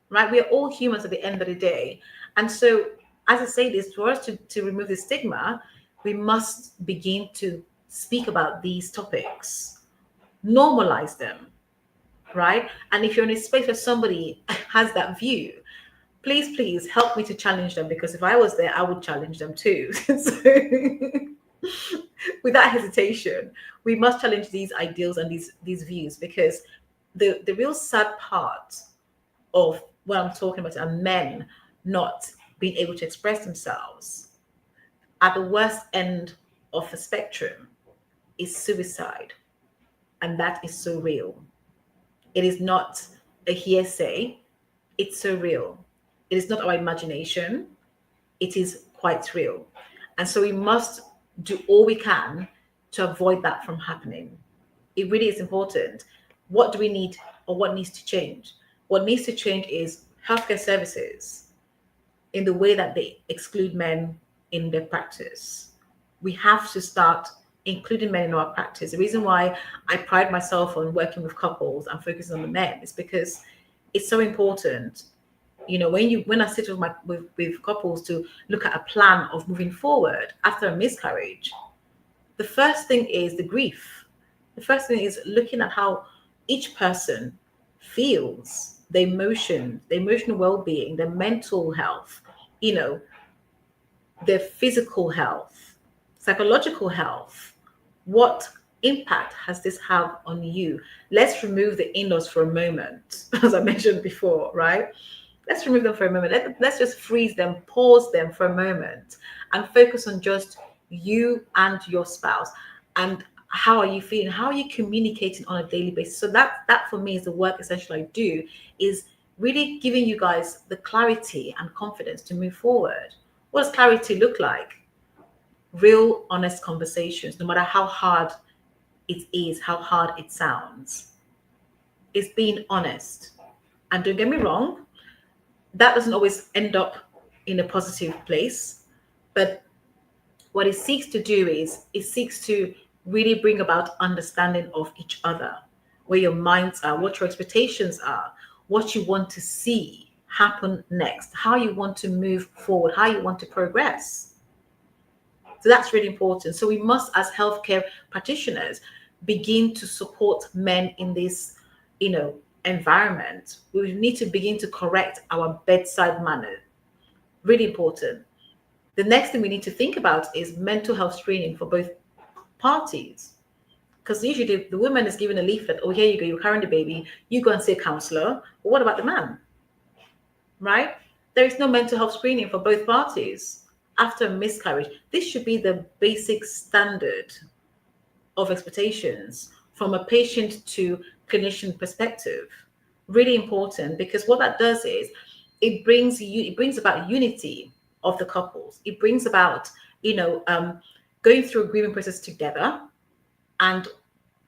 Right? We are all humans at the end of the day. And so, as I say this, for us to remove the stigma, we must begin to speak about these topics, normalize them, right? And if you're in a space where somebody has that view, please help me to challenge them, because if I was there, I would challenge them too. So, without hesitation, we must challenge these ideals and these views, because the real sad part of what I'm talking about are men not being able to express themselves. At the worst end of the spectrum is suicide, and that is so real. It is not a hearsay. It's so real. It is not our imagination. It is quite real. And so we must do all we can to avoid that from happening. It really is important. What do we need, or what needs to change? What needs to change is healthcare services in the way that they exclude men in their practice. We have to start including men in our practice. The reason why I pride myself on working with couples and focusing on the men is because it's so important. When I sit with couples to look at a plan of moving forward after a miscarriage, the first thing is the grief. The first thing is looking at how each person feels, their emotions, their emotional well-being, their mental health, their physical health, psychological health. What impact has this had on you? Let's remove the in-laws for a moment, as I mentioned before, right? Let's remove them for a moment. Let's just freeze them, pause them for a moment, and focus on just you and your spouse. And how are you feeling? How are you communicating on a daily basis? So that for me is the work essentially I do, is really giving you guys the clarity and confidence to move forward. What does clarity look like? Real, honest conversations, no matter how hard it is, how hard it sounds. It's being honest. And don't get me wrong, that doesn't always end up in a positive place. But what it seeks to do is it seeks to really bring about understanding of each other, where your minds are, what your expectations are, what you want to see happen next, how you want to move forward, how you want to progress. So that's really important. So we must, as healthcare practitioners, begin to support men in this, environment. We need to begin to correct our bedside manner. Really important. The next thing we need to think about is mental health screening for both parties. Because usually the woman is given a leaflet, oh, here you go, you're carrying the baby, you go and see a counselor. But what about the man? Right? There is no mental health screening for both parties after a miscarriage. This should be the basic standard of expectations from a patient to clinician perspective. Really important, because what that does is it brings about unity of the couples. It brings about going through a grieving process together and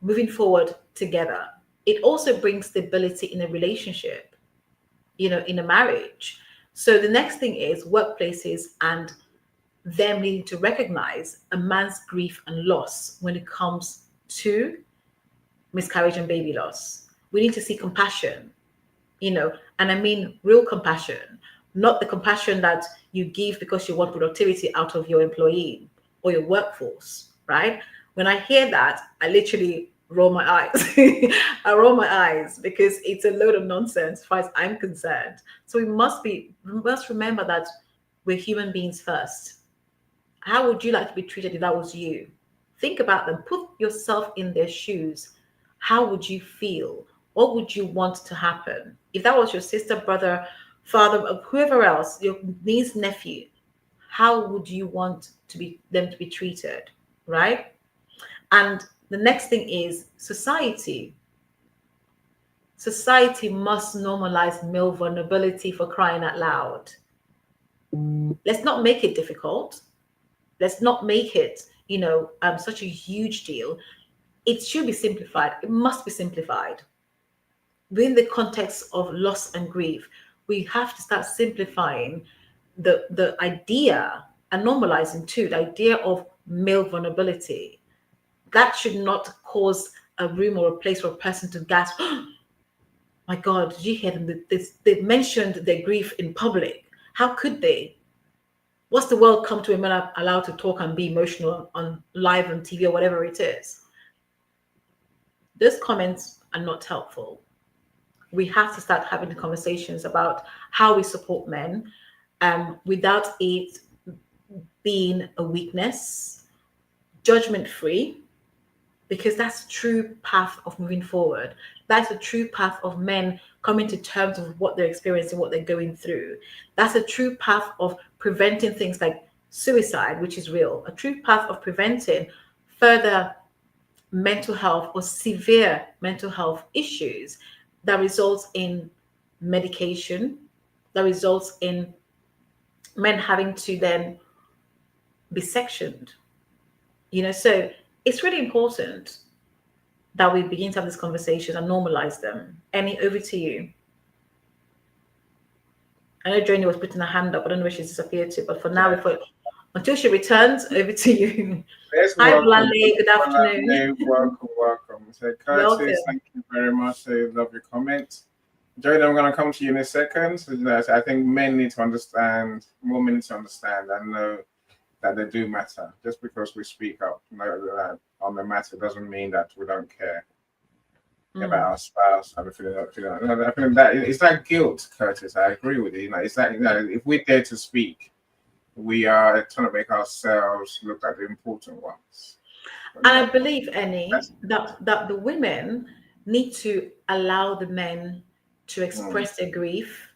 moving forward together. It also brings stability in a relationship, in a marriage. So the next thing is workplaces and them needing to recognize a man's grief and loss when it comes to miscarriage and baby loss. We need to see compassion, and I mean real compassion, not the compassion that you give because you want productivity out of your employee or your workforce, right? When I hear that, I literally roll my eyes. I roll my eyes because it's a load of nonsense as far as I'm concerned. So we must remember that we're human beings first. How would you like to be treated if that was you? Think about them. Put yourself in their shoes. How would you feel? What would you want to happen? If that was your sister, brother, father, whoever else, your niece, nephew, how would you want them to be treated, right? And the next thing is society. Society must normalize male vulnerability, for crying out loud. Let's not make it difficult. Let's not make it, such a huge deal. It should be simplified. It must be simplified. Within the context of loss and grief, we have to start simplifying the idea and normalizing too the idea of male vulnerability. That should not cause a room or a place or a person to gasp, oh, my God, did you hear them? They mentioned their grief in public. How could they? What's the world come to a man allowed to talk and be emotional on live on TV or whatever it is? Those comments are not helpful. We have to start having the conversations about how we support men without it being a weakness, judgment-free, because that's the true path of moving forward. That's the true path of men coming to terms with what they're experiencing, what they're going through. That's a true path of preventing things like suicide, which is real, a true path of preventing further mental health or severe mental health issues that results in medication, that results in men having to then be sectioned. So it's really important that we begin to have this conversation and normalize them. Annie, over to you. I know Joni was putting her hand up. I don't know where she's disappeared to, but for now, until she returns, over to you. Yes, Hi, welcome. Blanley. Good afternoon. Welcome. So, Curtis, Welcome. thank you very much. I love your comments. Joni, I'm going to come to you in a second. So, I think men need to understand, more men need to understand and know that they do matter. Just because we speak up on the matter doesn't mean that we don't care about our spouse. I think that it's that guilt, Curtis. I agree with you. It's that if we dare to speak, we are trying to make ourselves look like the important ones. And I believe, Annie, that the women need to allow the men to express their grief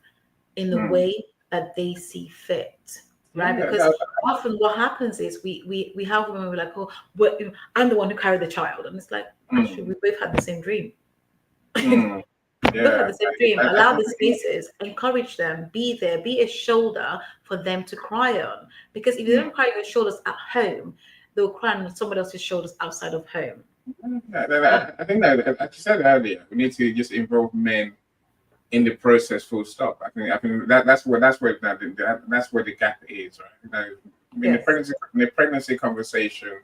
in the way that they see fit. Right, because often what happens is we have women who are like, oh, but I'm the one who carried the child, and it's like, actually, we both had the same dream. We both had the same dream. Allow the spaces, encourage them, be there, be a shoulder for them to cry on. Because if you don't cry on your shoulders at home, they'll cry on somebody else's shoulders outside of home. I think that, like you said earlier, we need to just involve men in the process, full stop. I think that's where the gap is, right? The pregnancy conversation,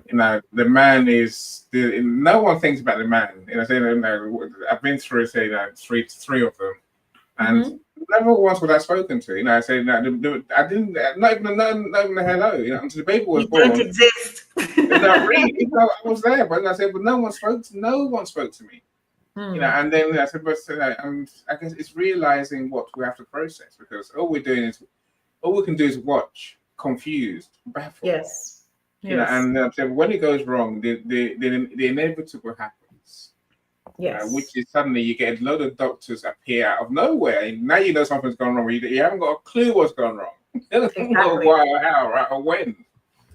the man is no one thinks about the man. I've been through three of them, and never once was I spoken to. I say I didn't not even a hello. Until the baby was born. Don't exist. Not really. I was there, but I said, but no one spoke to me. And then I said, but I guess it's realizing what we have to process, because all we can do is watch, confused, baffled. Yes. And when it goes wrong, the inevitable happens. Yes. Which is suddenly you get a load of doctors appear out of nowhere. And now you know something's gone wrong. You haven't got a clue what's gone wrong. You don't know why or how, right, or when.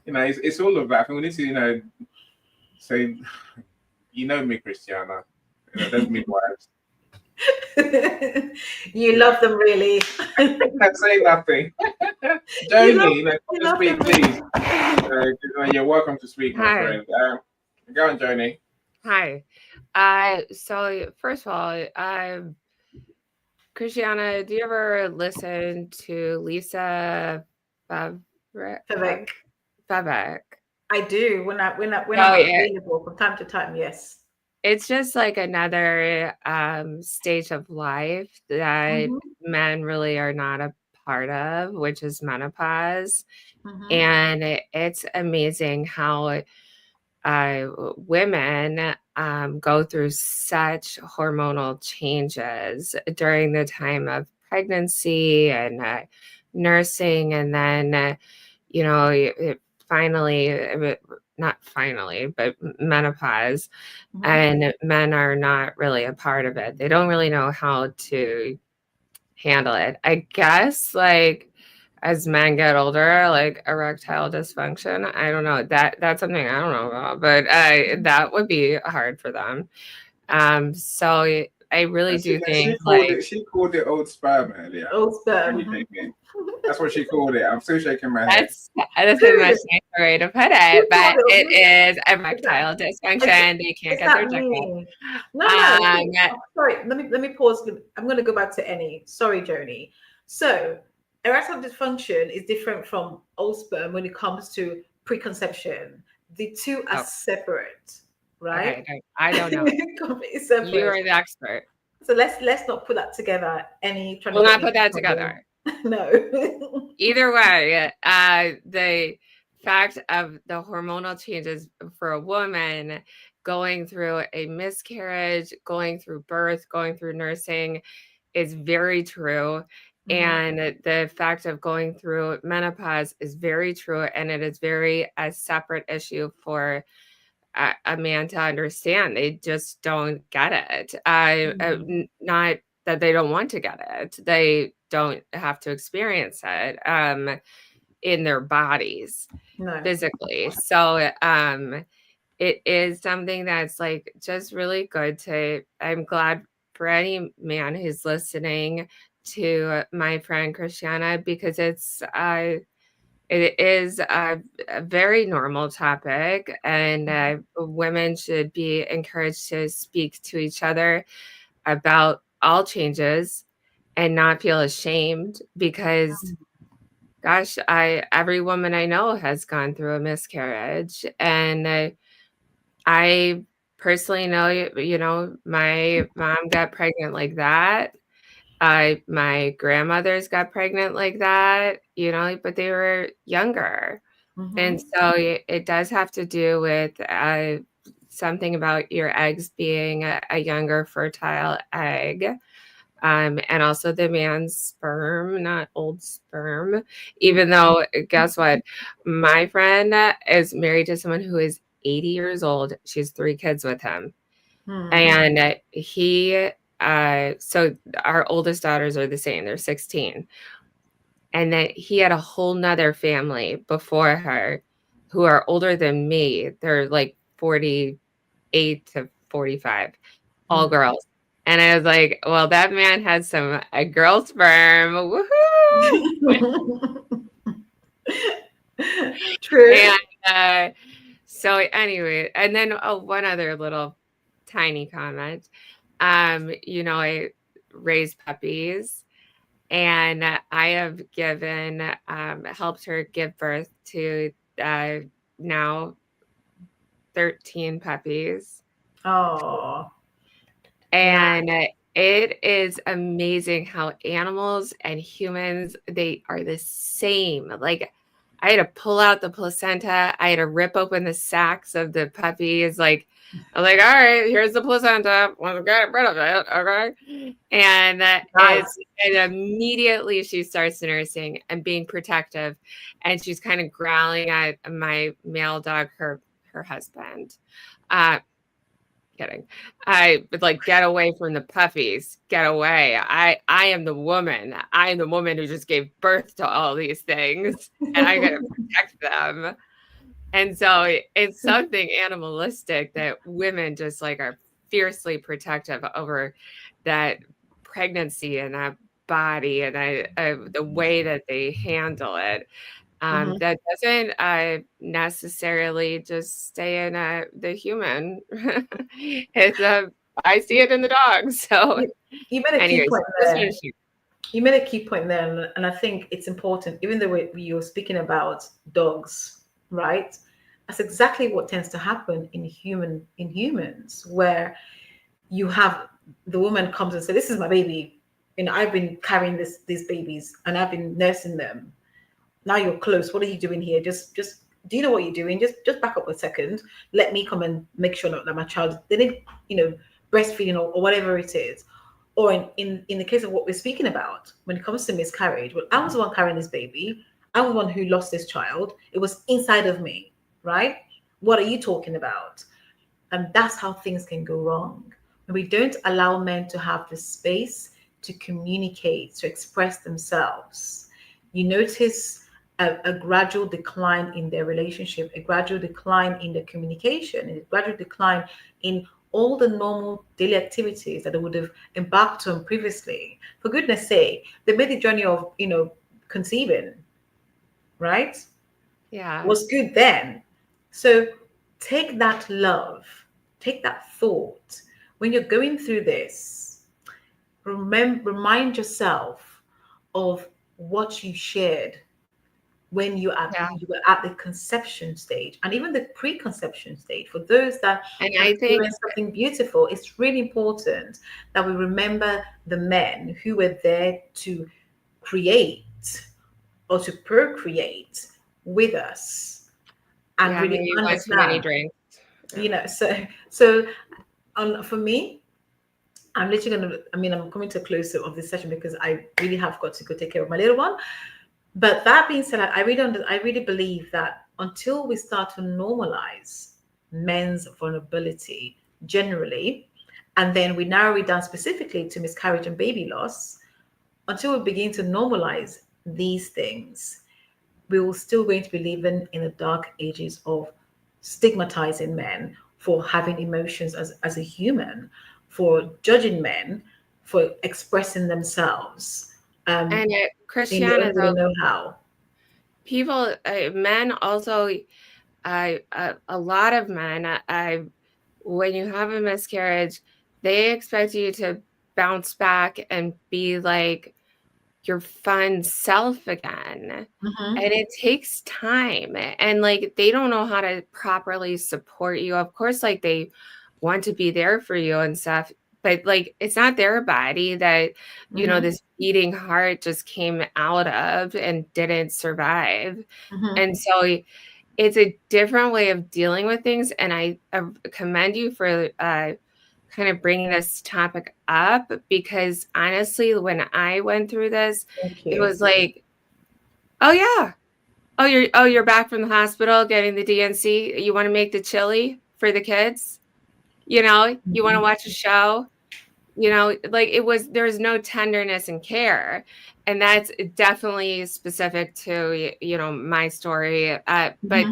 It's all of that. And we need to, say, me, Christiana. Those midwives. You love them, really. I say nothing. Joni, you to love speak, the please. You're welcome to speak, my Hi. friend. Go on, Joni. Hi. So first of all, Christiana, do you ever listen to Lisa Vivek. Vivek? I do when I'm Oh, yeah. available from time to time. Yes. It's just like another stage of life that men really are not a part of, which is menopause. And it's amazing how women go through such hormonal changes during the time of pregnancy and nursing, and then not finally, but menopause, and men are not really a part of it. They don't really know how to handle it. I guess like as men get older, like erectile dysfunction, I don't know. That's something I don't know about, but that would be hard for them. So I really do think she called it old sperm earlier. Old sperm. That's what she called it. I'm still shaking my head. That's a much nicer way to put it, but it is erectile dysfunction. They can't get their dick out. No. Sorry, let me pause. I'm going to go back to Annie. Sorry, Joni. So erectile dysfunction is different from old sperm when it comes to preconception. The two are separate, right? Okay, I don't know. Completely separate. You are the expert. So let's not put that together. We'll not put that together. No. Either way, the fact of the hormonal changes for a woman going through a miscarriage, going through birth, going through nursing is very true. And the fact of going through menopause is very true. And it is a separate issue for a man to understand. They just don't get it. Not that they don't want to get it. They don't have to experience it in their bodies physically. So it is something that's like just really good to, I'm glad for any man who's listening to my friend Christiana, because it is a very normal topic, and women should be encouraged to speak to each other about all changes and not feel ashamed, because gosh, every woman I know has gone through a miscarriage, and I personally know, my mom got pregnant like that. My grandmothers got pregnant like that, but they were younger. And so it does have to do with something about your eggs being a younger fertile egg. And also the man's sperm, not old sperm, even though, guess what? My friend is married to someone who is 80 years old. She has 3 kids with him. And so our oldest daughters are the same. They're 16. And then he had a whole nother family before her who are older than me. They're like 48 to 45, all girls. And I was like, well, that man had a girl sperm. Woohoo! True. And so anyway, and then one other little tiny comment. I raise puppies, and I have helped her give birth to now 13 puppies. Oh. And it is amazing how animals and humans, they are the same. Like, I had to pull out the placenta. I had to rip open the sacks of the puppies. Like, I'm like, all right, here's the placenta. Let's get rid of it. Okay. And and immediately she starts nursing and being protective. And she's kind of growling at my male dog, her husband. Kidding. I would like, get away from the puppies. Get away. I am the woman. I am the woman who just gave birth to all these things, and I got to protect them. And so it's something animalistic that women just like are fiercely protective over that pregnancy and that body and the way that they handle it. That doesn't necessarily just stay in the human. I see it in the dog. So, You made a key anyways, point just there. finishing. You made a key point there, and I think it's important. Even though you're speaking about dogs, right? That's exactly what tends to happen in humans, where you have the woman comes and says, "This is my baby. I've been carrying these babies, and I've been nursing them. Now you're close. What are you doing here? Just do you know what you're doing? Just back up a second. Let me come and make sure that my child they need, breastfeeding or whatever it is." Or in the case of what we're speaking about, when it comes to miscarriage, well, I was the one carrying this baby. I was the one who lost this child. It was inside of me, right? What are you talking about? And that's how things can go wrong. When we don't allow men to have the space to communicate, to express themselves, you notice a gradual decline in their relationship, a gradual decline in their communication, a gradual decline in all the normal daily activities that they would have embarked on previously. For goodness sake, they made the journey of, conceiving, right? Yeah. It was good then. So take that love, take that thought. When you're going through this, remind yourself of what you shared when you were at the conception stage and even the preconception stage. For those that And have I think experienced something beautiful, it's really important that we remember the men who were there to create or to procreate with us and really maybe one too many understand. drinks. So for me, I'm literally I'm coming to a close of this session because I really have got to go take care of my little one. But that being said, I really believe that until we start to normalize men's vulnerability generally, and then we narrow it down specifically to miscarriage and baby loss, until we begin to normalize these things, we will still going to be living in the dark ages of stigmatizing men for having emotions as a human, for judging men for expressing themselves. And In the Christiana, only way they know how. people, men also, a lot of men, when you have a miscarriage, they expect you to bounce back and be like your fun self again. And it takes time. And like, they don't know how to properly support you. Of course, like they want to be there for you and stuff, but like, it's not their body that, this beating heart just came out of and didn't survive. And so it's a different way of dealing with things. And I commend you for kind of bringing this topic up, because honestly, when I went through this, it was like, oh yeah, you're back from the hospital getting the DNC. You want to make the chili for the kids? You want to watch a show? Like there's no tenderness and care. And that's definitely specific to, my story. But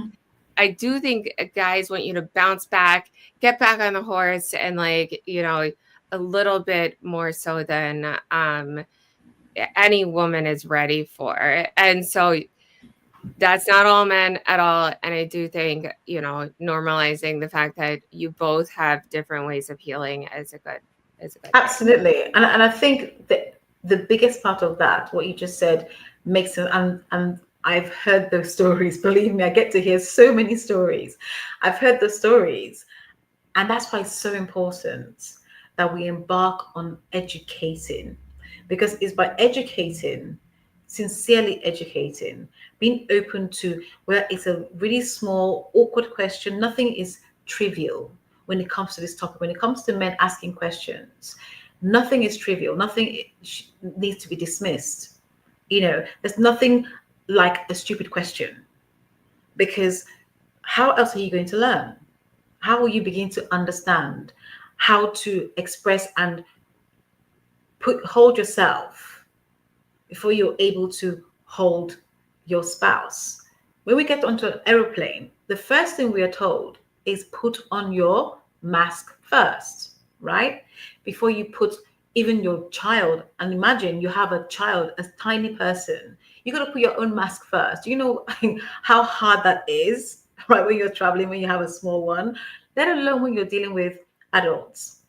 I do think guys want you to bounce back, get back on the horse, and like, a little bit more so than any woman is ready for. And so that's not all men at all. And I do think, normalizing the fact that you both have different ways of healing is a good Absolutely. And I think that the biggest part of that, what you just said, makes it, and I've heard those stories. Believe me, I get to hear so many stories. I've heard the stories. And that's why it's so important that we embark on educating, because it's by educating, sincerely educating, being open to where it's a really small, awkward question. Nothing is trivial when it comes to this topic. When it comes to men asking questions, nothing is trivial. Nothing needs to be dismissed. There's nothing like a stupid question, because how else are you going to learn? How will you begin to understand how to express and hold yourself before you're able to hold your spouse? When we get onto an aeroplane, the first thing we are told is put on your mask first, right? Before you put even your child. And imagine you have a child, a tiny person. You got to put your own mask first. You know how hard that is, right? When you're traveling, when you have a small one, let alone when you're dealing with adults.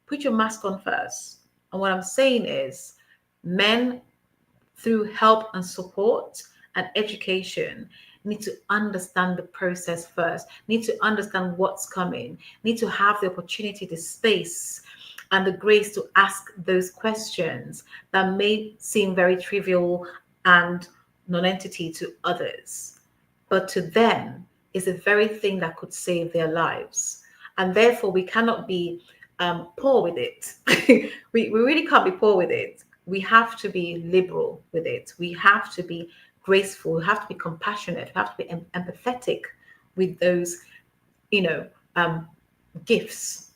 Put your mask on first. And what I'm saying is, men, through help and support and education, need to understand the process first, need to understand what's coming, need to have the opportunity, the space, and the grace to ask those questions that may seem very trivial and non-entity to others, but to them is the very thing that could save their lives. And therefore, we cannot be poor with it. we really can't be poor with it. We have to be liberal with it. We have to be graceful. We have to be compassionate. We have to be empathetic with those, you know, gifts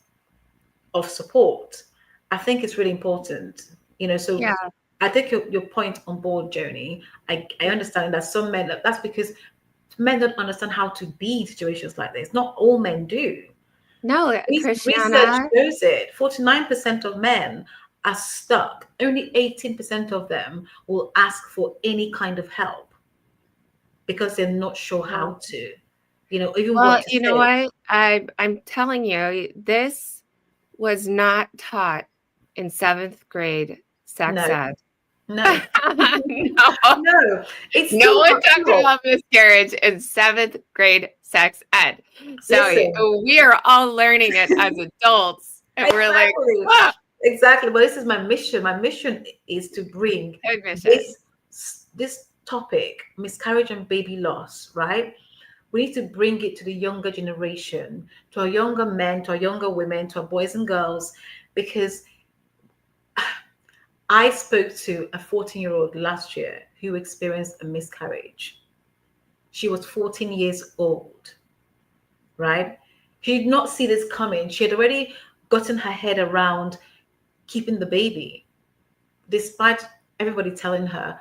of support. I think it's really important, you know. So Yeah. I take your point on board, Joni. I understand that some men, that's because men don't understand how to be in situations like this. Not all men do. No, Research Christiana. shows it. 49% of men are stuck. Only 18% of them will ask for any kind of help because they're not sure how to, you know, even Well, what to you know say. what? I'm telling you, this was not taught in 7th grade sex No, ed. no, No, no. It's no still one not talked taught. about miscarriage in 7th grade sex ed. So Listen, we are all learning it as adults, and we're like, exactly, "Ah, exactly. But this is my mission. My mission is to bring good mission." this topic, miscarriage and baby loss, right? We need to bring it to the younger generation, to our younger men, to our younger women, to our boys and girls, because I spoke to a 14-year-old last year who experienced a miscarriage. She was 14 years old, right? She did not see this coming. She had already gotten her head around keeping the baby, despite everybody telling her,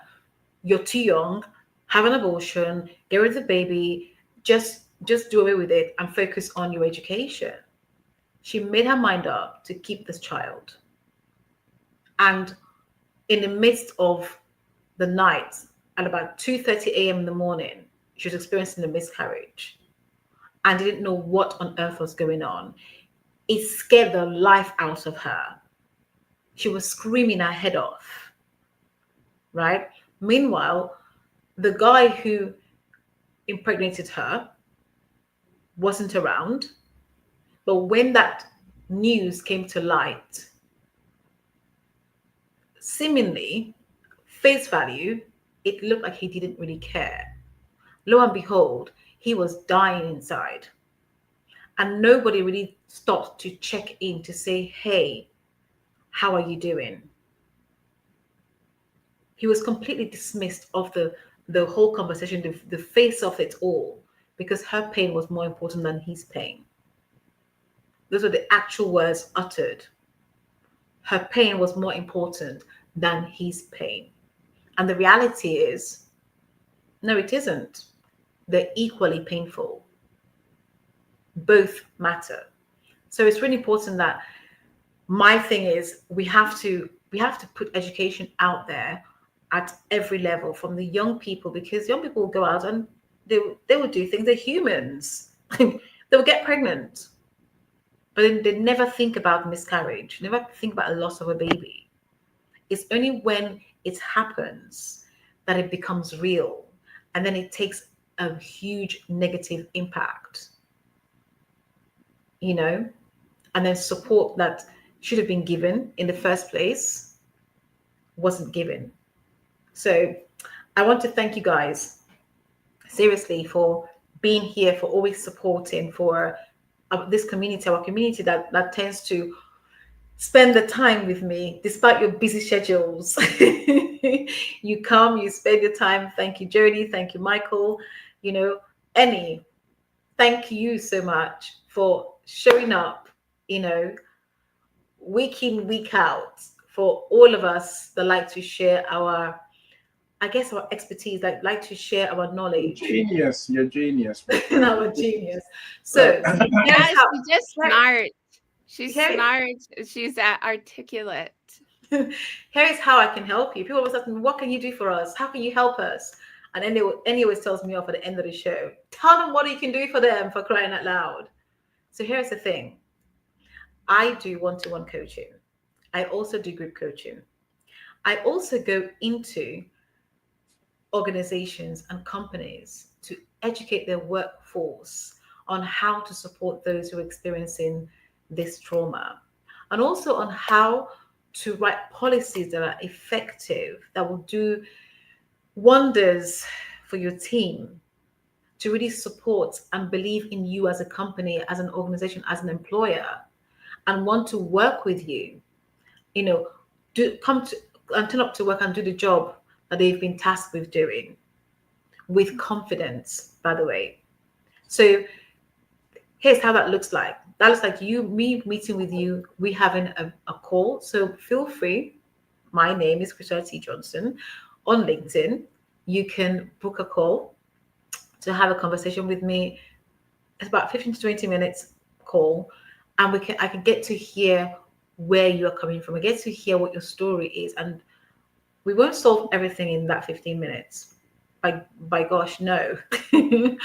you're too young, have an abortion, get rid of the baby, just do away with it and focus on your education. She made her mind up to keep this child. And in the midst of the night, at about 2:30 a.m. in the morning, she was experiencing a miscarriage and didn't know what on earth was going on. It scared the life out of her. She was screaming her head off, right? Meanwhile, the guy who impregnated her wasn't around. But when that news came to light, seemingly, face value, it looked like he didn't really care. Lo and behold, he was dying inside. And nobody really stopped to check in to say, hey, how are you doing? He was completely dismissed of the whole conversation, the face of it all, because her pain was more important than his pain. Those were the actual words uttered. Her pain was more important than his pain. And the reality is, no, it isn't. They're equally painful. Both matter. So it's really important that my thing is we have to put education out there at every level from the young people, because young people will go out and they will do things. They're humans. They will get pregnant, but they never think about miscarriage, never think about a loss of a baby. It's only when it happens that it becomes real, and then it takes a huge negative impact, you know, and then support that should have been given in the first place wasn't given. So I want to thank you guys seriously for being here, for always supporting, for this community, our community that tends to spend the time with me despite your busy schedules. You come, you spend your time. Thank you, Jody. Thank you, Michael. You know, Annie, thank you so much for showing up, you know, week in, week out, for all of us that like to share our, I guess, our expertise, that like to share our knowledge. Genius, you're genius. And our genius. So Yeah, she's just right. smart. She's Okay. smart. She's articulate. Here is how I can help you. People always ask me, what can you do for us? How can you help us? And then they always tells me off at the end of the show. Tell them what you can do for them, for crying out loud. So here's the thing. I do one-to-one coaching. I also do group coaching. I also go into organizations and companies to educate their workforce on how to support those who are experiencing this trauma, and also on how to write policies that are effective, that will do wonders for your team, to really support and believe in you as a company, as an organization, as an employer, and want to work with you, come to and turn up to work and do the job that they've been tasked with doing with confidence, by the way. So here's how that looks like. That looks like me meeting with you, we having a call. So feel free. My name is Christina T. Johnson on LinkedIn. You can book a call to have a conversation with me. It's about 15 to 20 minutes call. And I can get to hear where you're coming from. I get to hear what your story is. And we won't solve everything in that 15 minutes. By gosh, no. The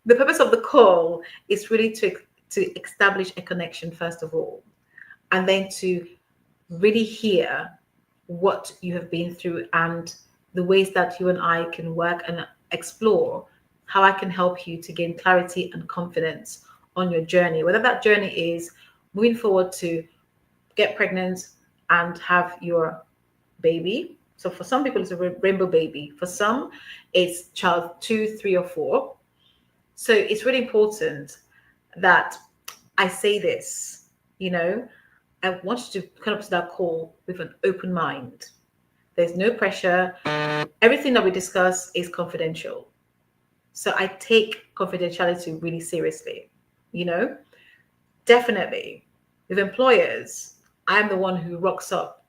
purpose of the call is really to establish a connection, first of all, and then to really hear what you have been through and the ways that you and I can work and explore how I can help you to gain clarity and confidence on your journey, whether that journey is moving forward to get pregnant and have your baby. So for some people, it's a rainbow baby. For some, it's child 2, 3, or 4. So it's really important that I say this, I want you to come up to that call with an open mind. There's no pressure. Everything that we discuss is confidential. So I take confidentiality really seriously, Definitely. With employers, I'm the one who rocks up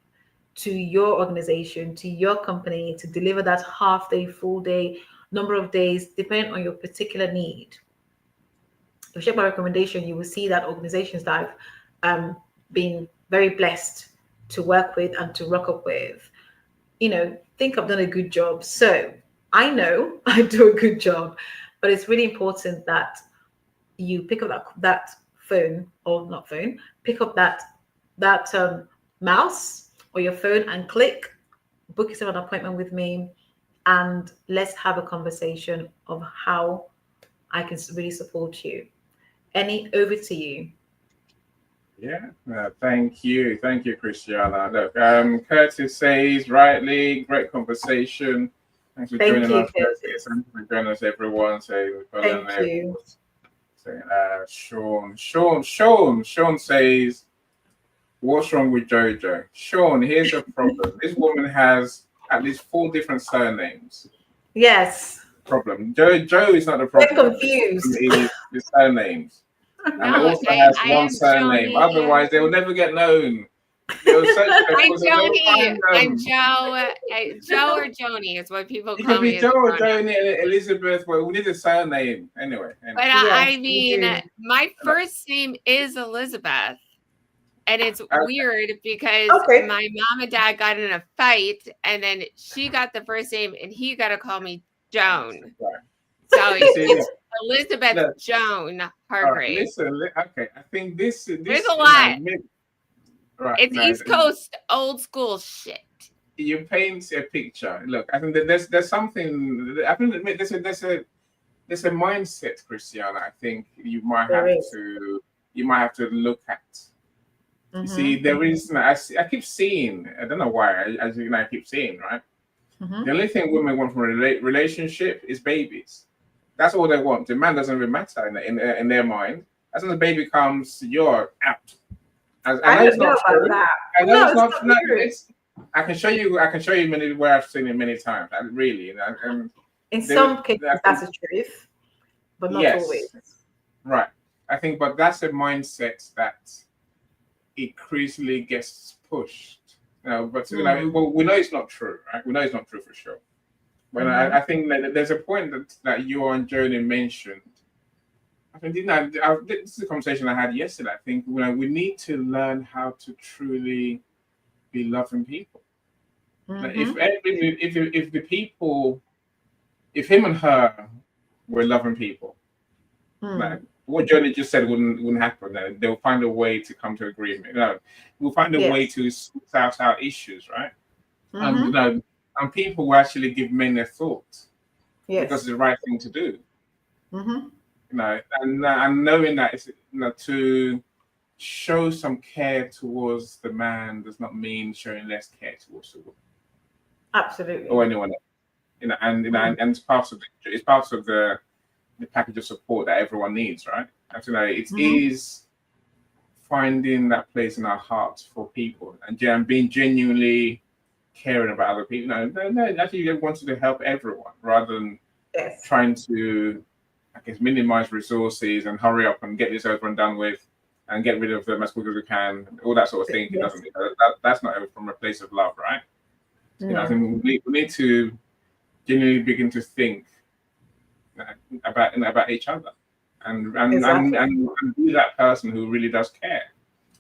to your organization, to your company, to deliver that half day, full day, number of days, depending on your particular need. If you check my recommendation, you will see that organizations that I've been very blessed to work with and to rock up with, think I've done a good job. So I know I do a good job, but it's really important that you pick up that phone, or not phone, pick up that mouse or your phone and click, book yourself an appointment with me, and let's have a conversation of how I can really support you. Over to you. Yeah, thank you, Christiana. Look, Curtis says rightly, great conversation. Thanks for joining us, Curtis. Thanks for joining us, everyone. So thank you. Sean says, what's wrong with Jojo? Sean, here's the problem. This woman has at least 4 different surnames. Yes. Problem. Joe is not the problem. They're confused. The surnames. And No, it also has one surname. Joni. Otherwise, they will never get known. They'll search I'm for them, Joni. I'm Joe. Joe or Joni is what people It call could me. be Joe or Joni and Elizabeth, but we need a surname anyway. But I mean, my first name is Elizabeth. And it's weird because my mom and dad got in a fight, and then she got the first name, and he got to call me Joan. Right. So it's Elizabeth Joan Hargrave. Listen, okay. I think this there's a lot. It's East Coast old school shit. You paint a picture. Look, I think that there's something. I think there's a mindset, Christiana. I think you might have to look at. Mm-hmm. You see, there is. I keep seeing. I don't know why. I keep seeing. Right. Mm-hmm. The only thing women want from a relationship is babies. That's all they want. The man doesn't even matter in their mind. As soon as the baby comes, you're out. I don't know about that. I know it's not true. I can show you many where I've seen it many times. Really, in some cases that's the truth, but not always. Right. I think, but that's a mindset that increasingly gets pushed. But well, we know it's not true, right? We know it's not true for sure. But I think that there's a point that you and Joni mentioned. I think this is a conversation I had yesterday. I think we need to learn how to truly be loving people. Like, Mhm. if the people, if him and her were loving people, like what Johnny just said wouldn't happen. They'll find a way to come to agreement. We'll find a way Yes. to sort out our issues, right? And Mhm. and people will actually give men their thoughts because Yes. it's the right thing to do. Mhm. And knowing that it's, to show some care towards the man does not mean showing less care towards the woman Absolutely. or anyone else. And it's part of the package of support that everyone needs, right? And it is finding that place in our hearts for people and being genuinely caring about other people. Actually, they wanted to help everyone rather than Yes. trying to, I guess, minimize resources and hurry up and get this over and done with and get rid of them as quick as we can, all that sort of thing. It doesn't. That's not from a place of love, right? No. I think we need to genuinely begin to think about each other and be that person who really does care.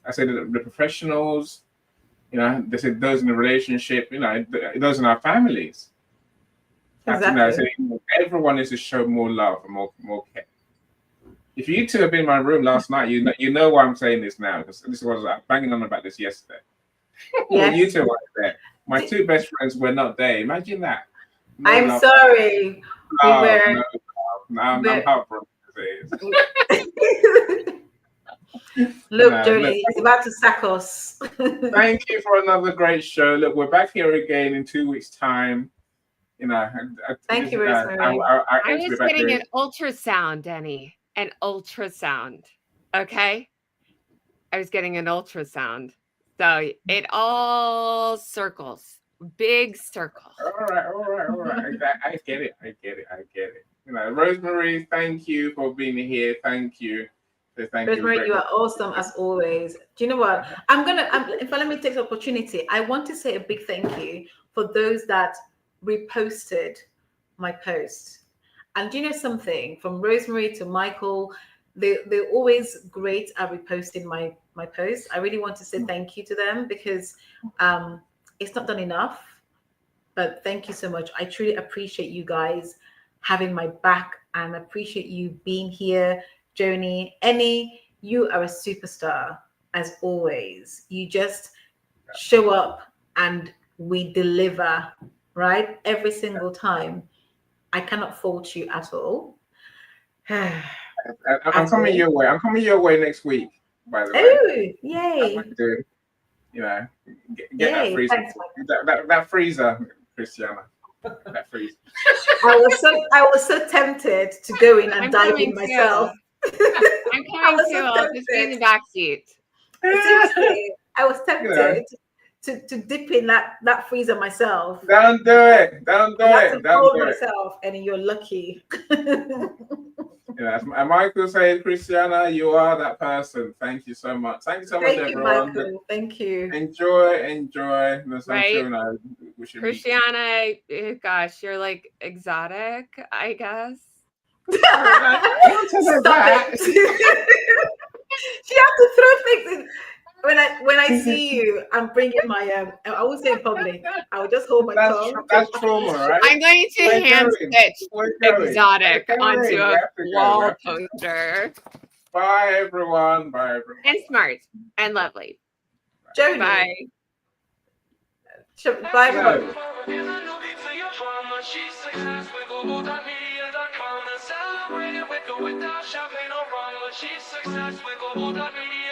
I say that the professionals, they said those in the relationship, those in our families. Exactly. Everyone needs to show more love and more care. If you two have been in my room last night, you know why I'm saying this now, because this was banging on about this yesterday. When you two were there, my two best friends were not there. Imagine that. No I'm love. sorry. No, We were. no, no, I'm heartbroken. Look, No, Jody, he's about to sack us. Thank you for another great show. Look, we're back here again in 2 weeks' time. Thank you, Rosemary. I was getting an ultrasound, Denny. An ultrasound. Okay? I was getting an ultrasound. So it all circles. Big circle. All right. I get it. Rosemary, thank you for being here. Thank you. Rosemary, you are awesome as always. Do you know what? In fact, let me take the opportunity. I want to say a big thank you for those that reposted my post. And do you know something? From Rosemary to Michael, they're always great at reposting my posts. I really want to say thank you to them because it's not done enough. But thank you so much. I truly appreciate you guys having my back and appreciate you being here. Joni, Annie, you are a superstar as always. You just show up and we deliver, right? Every single time. I cannot fault you at all. I'm coming your way. I'm coming your way next week, by the way. Oh, yay. Get that freezer. Thanks, that freezer, Christiana. That freezer. I was so tempted to go in and dive in myself. I'm coming too. I'll just be in the back seat. Seriously, I was tempted to dip in that freezer myself. Don't do it. Don't do it. Don't do myself, and you're lucky. And Michael said, Christiana, you are that person. Thank you so much. Thank you so much, everyone. Michael. Thank you. Enjoy. Right? Christiana, gosh, you're like exotic, I guess. Stop it. She has to throw things in. When I see you, I'm bringing my I won't say in public. I will just hold my tongue. That's trauma, right? I'm going to hand stitch exotic onto a wall poster. Bye everyone. And smart and lovely. Jody. Bye. Bye everyone. Celebrate it with or without champagne or rum, but she's success with Global.Media.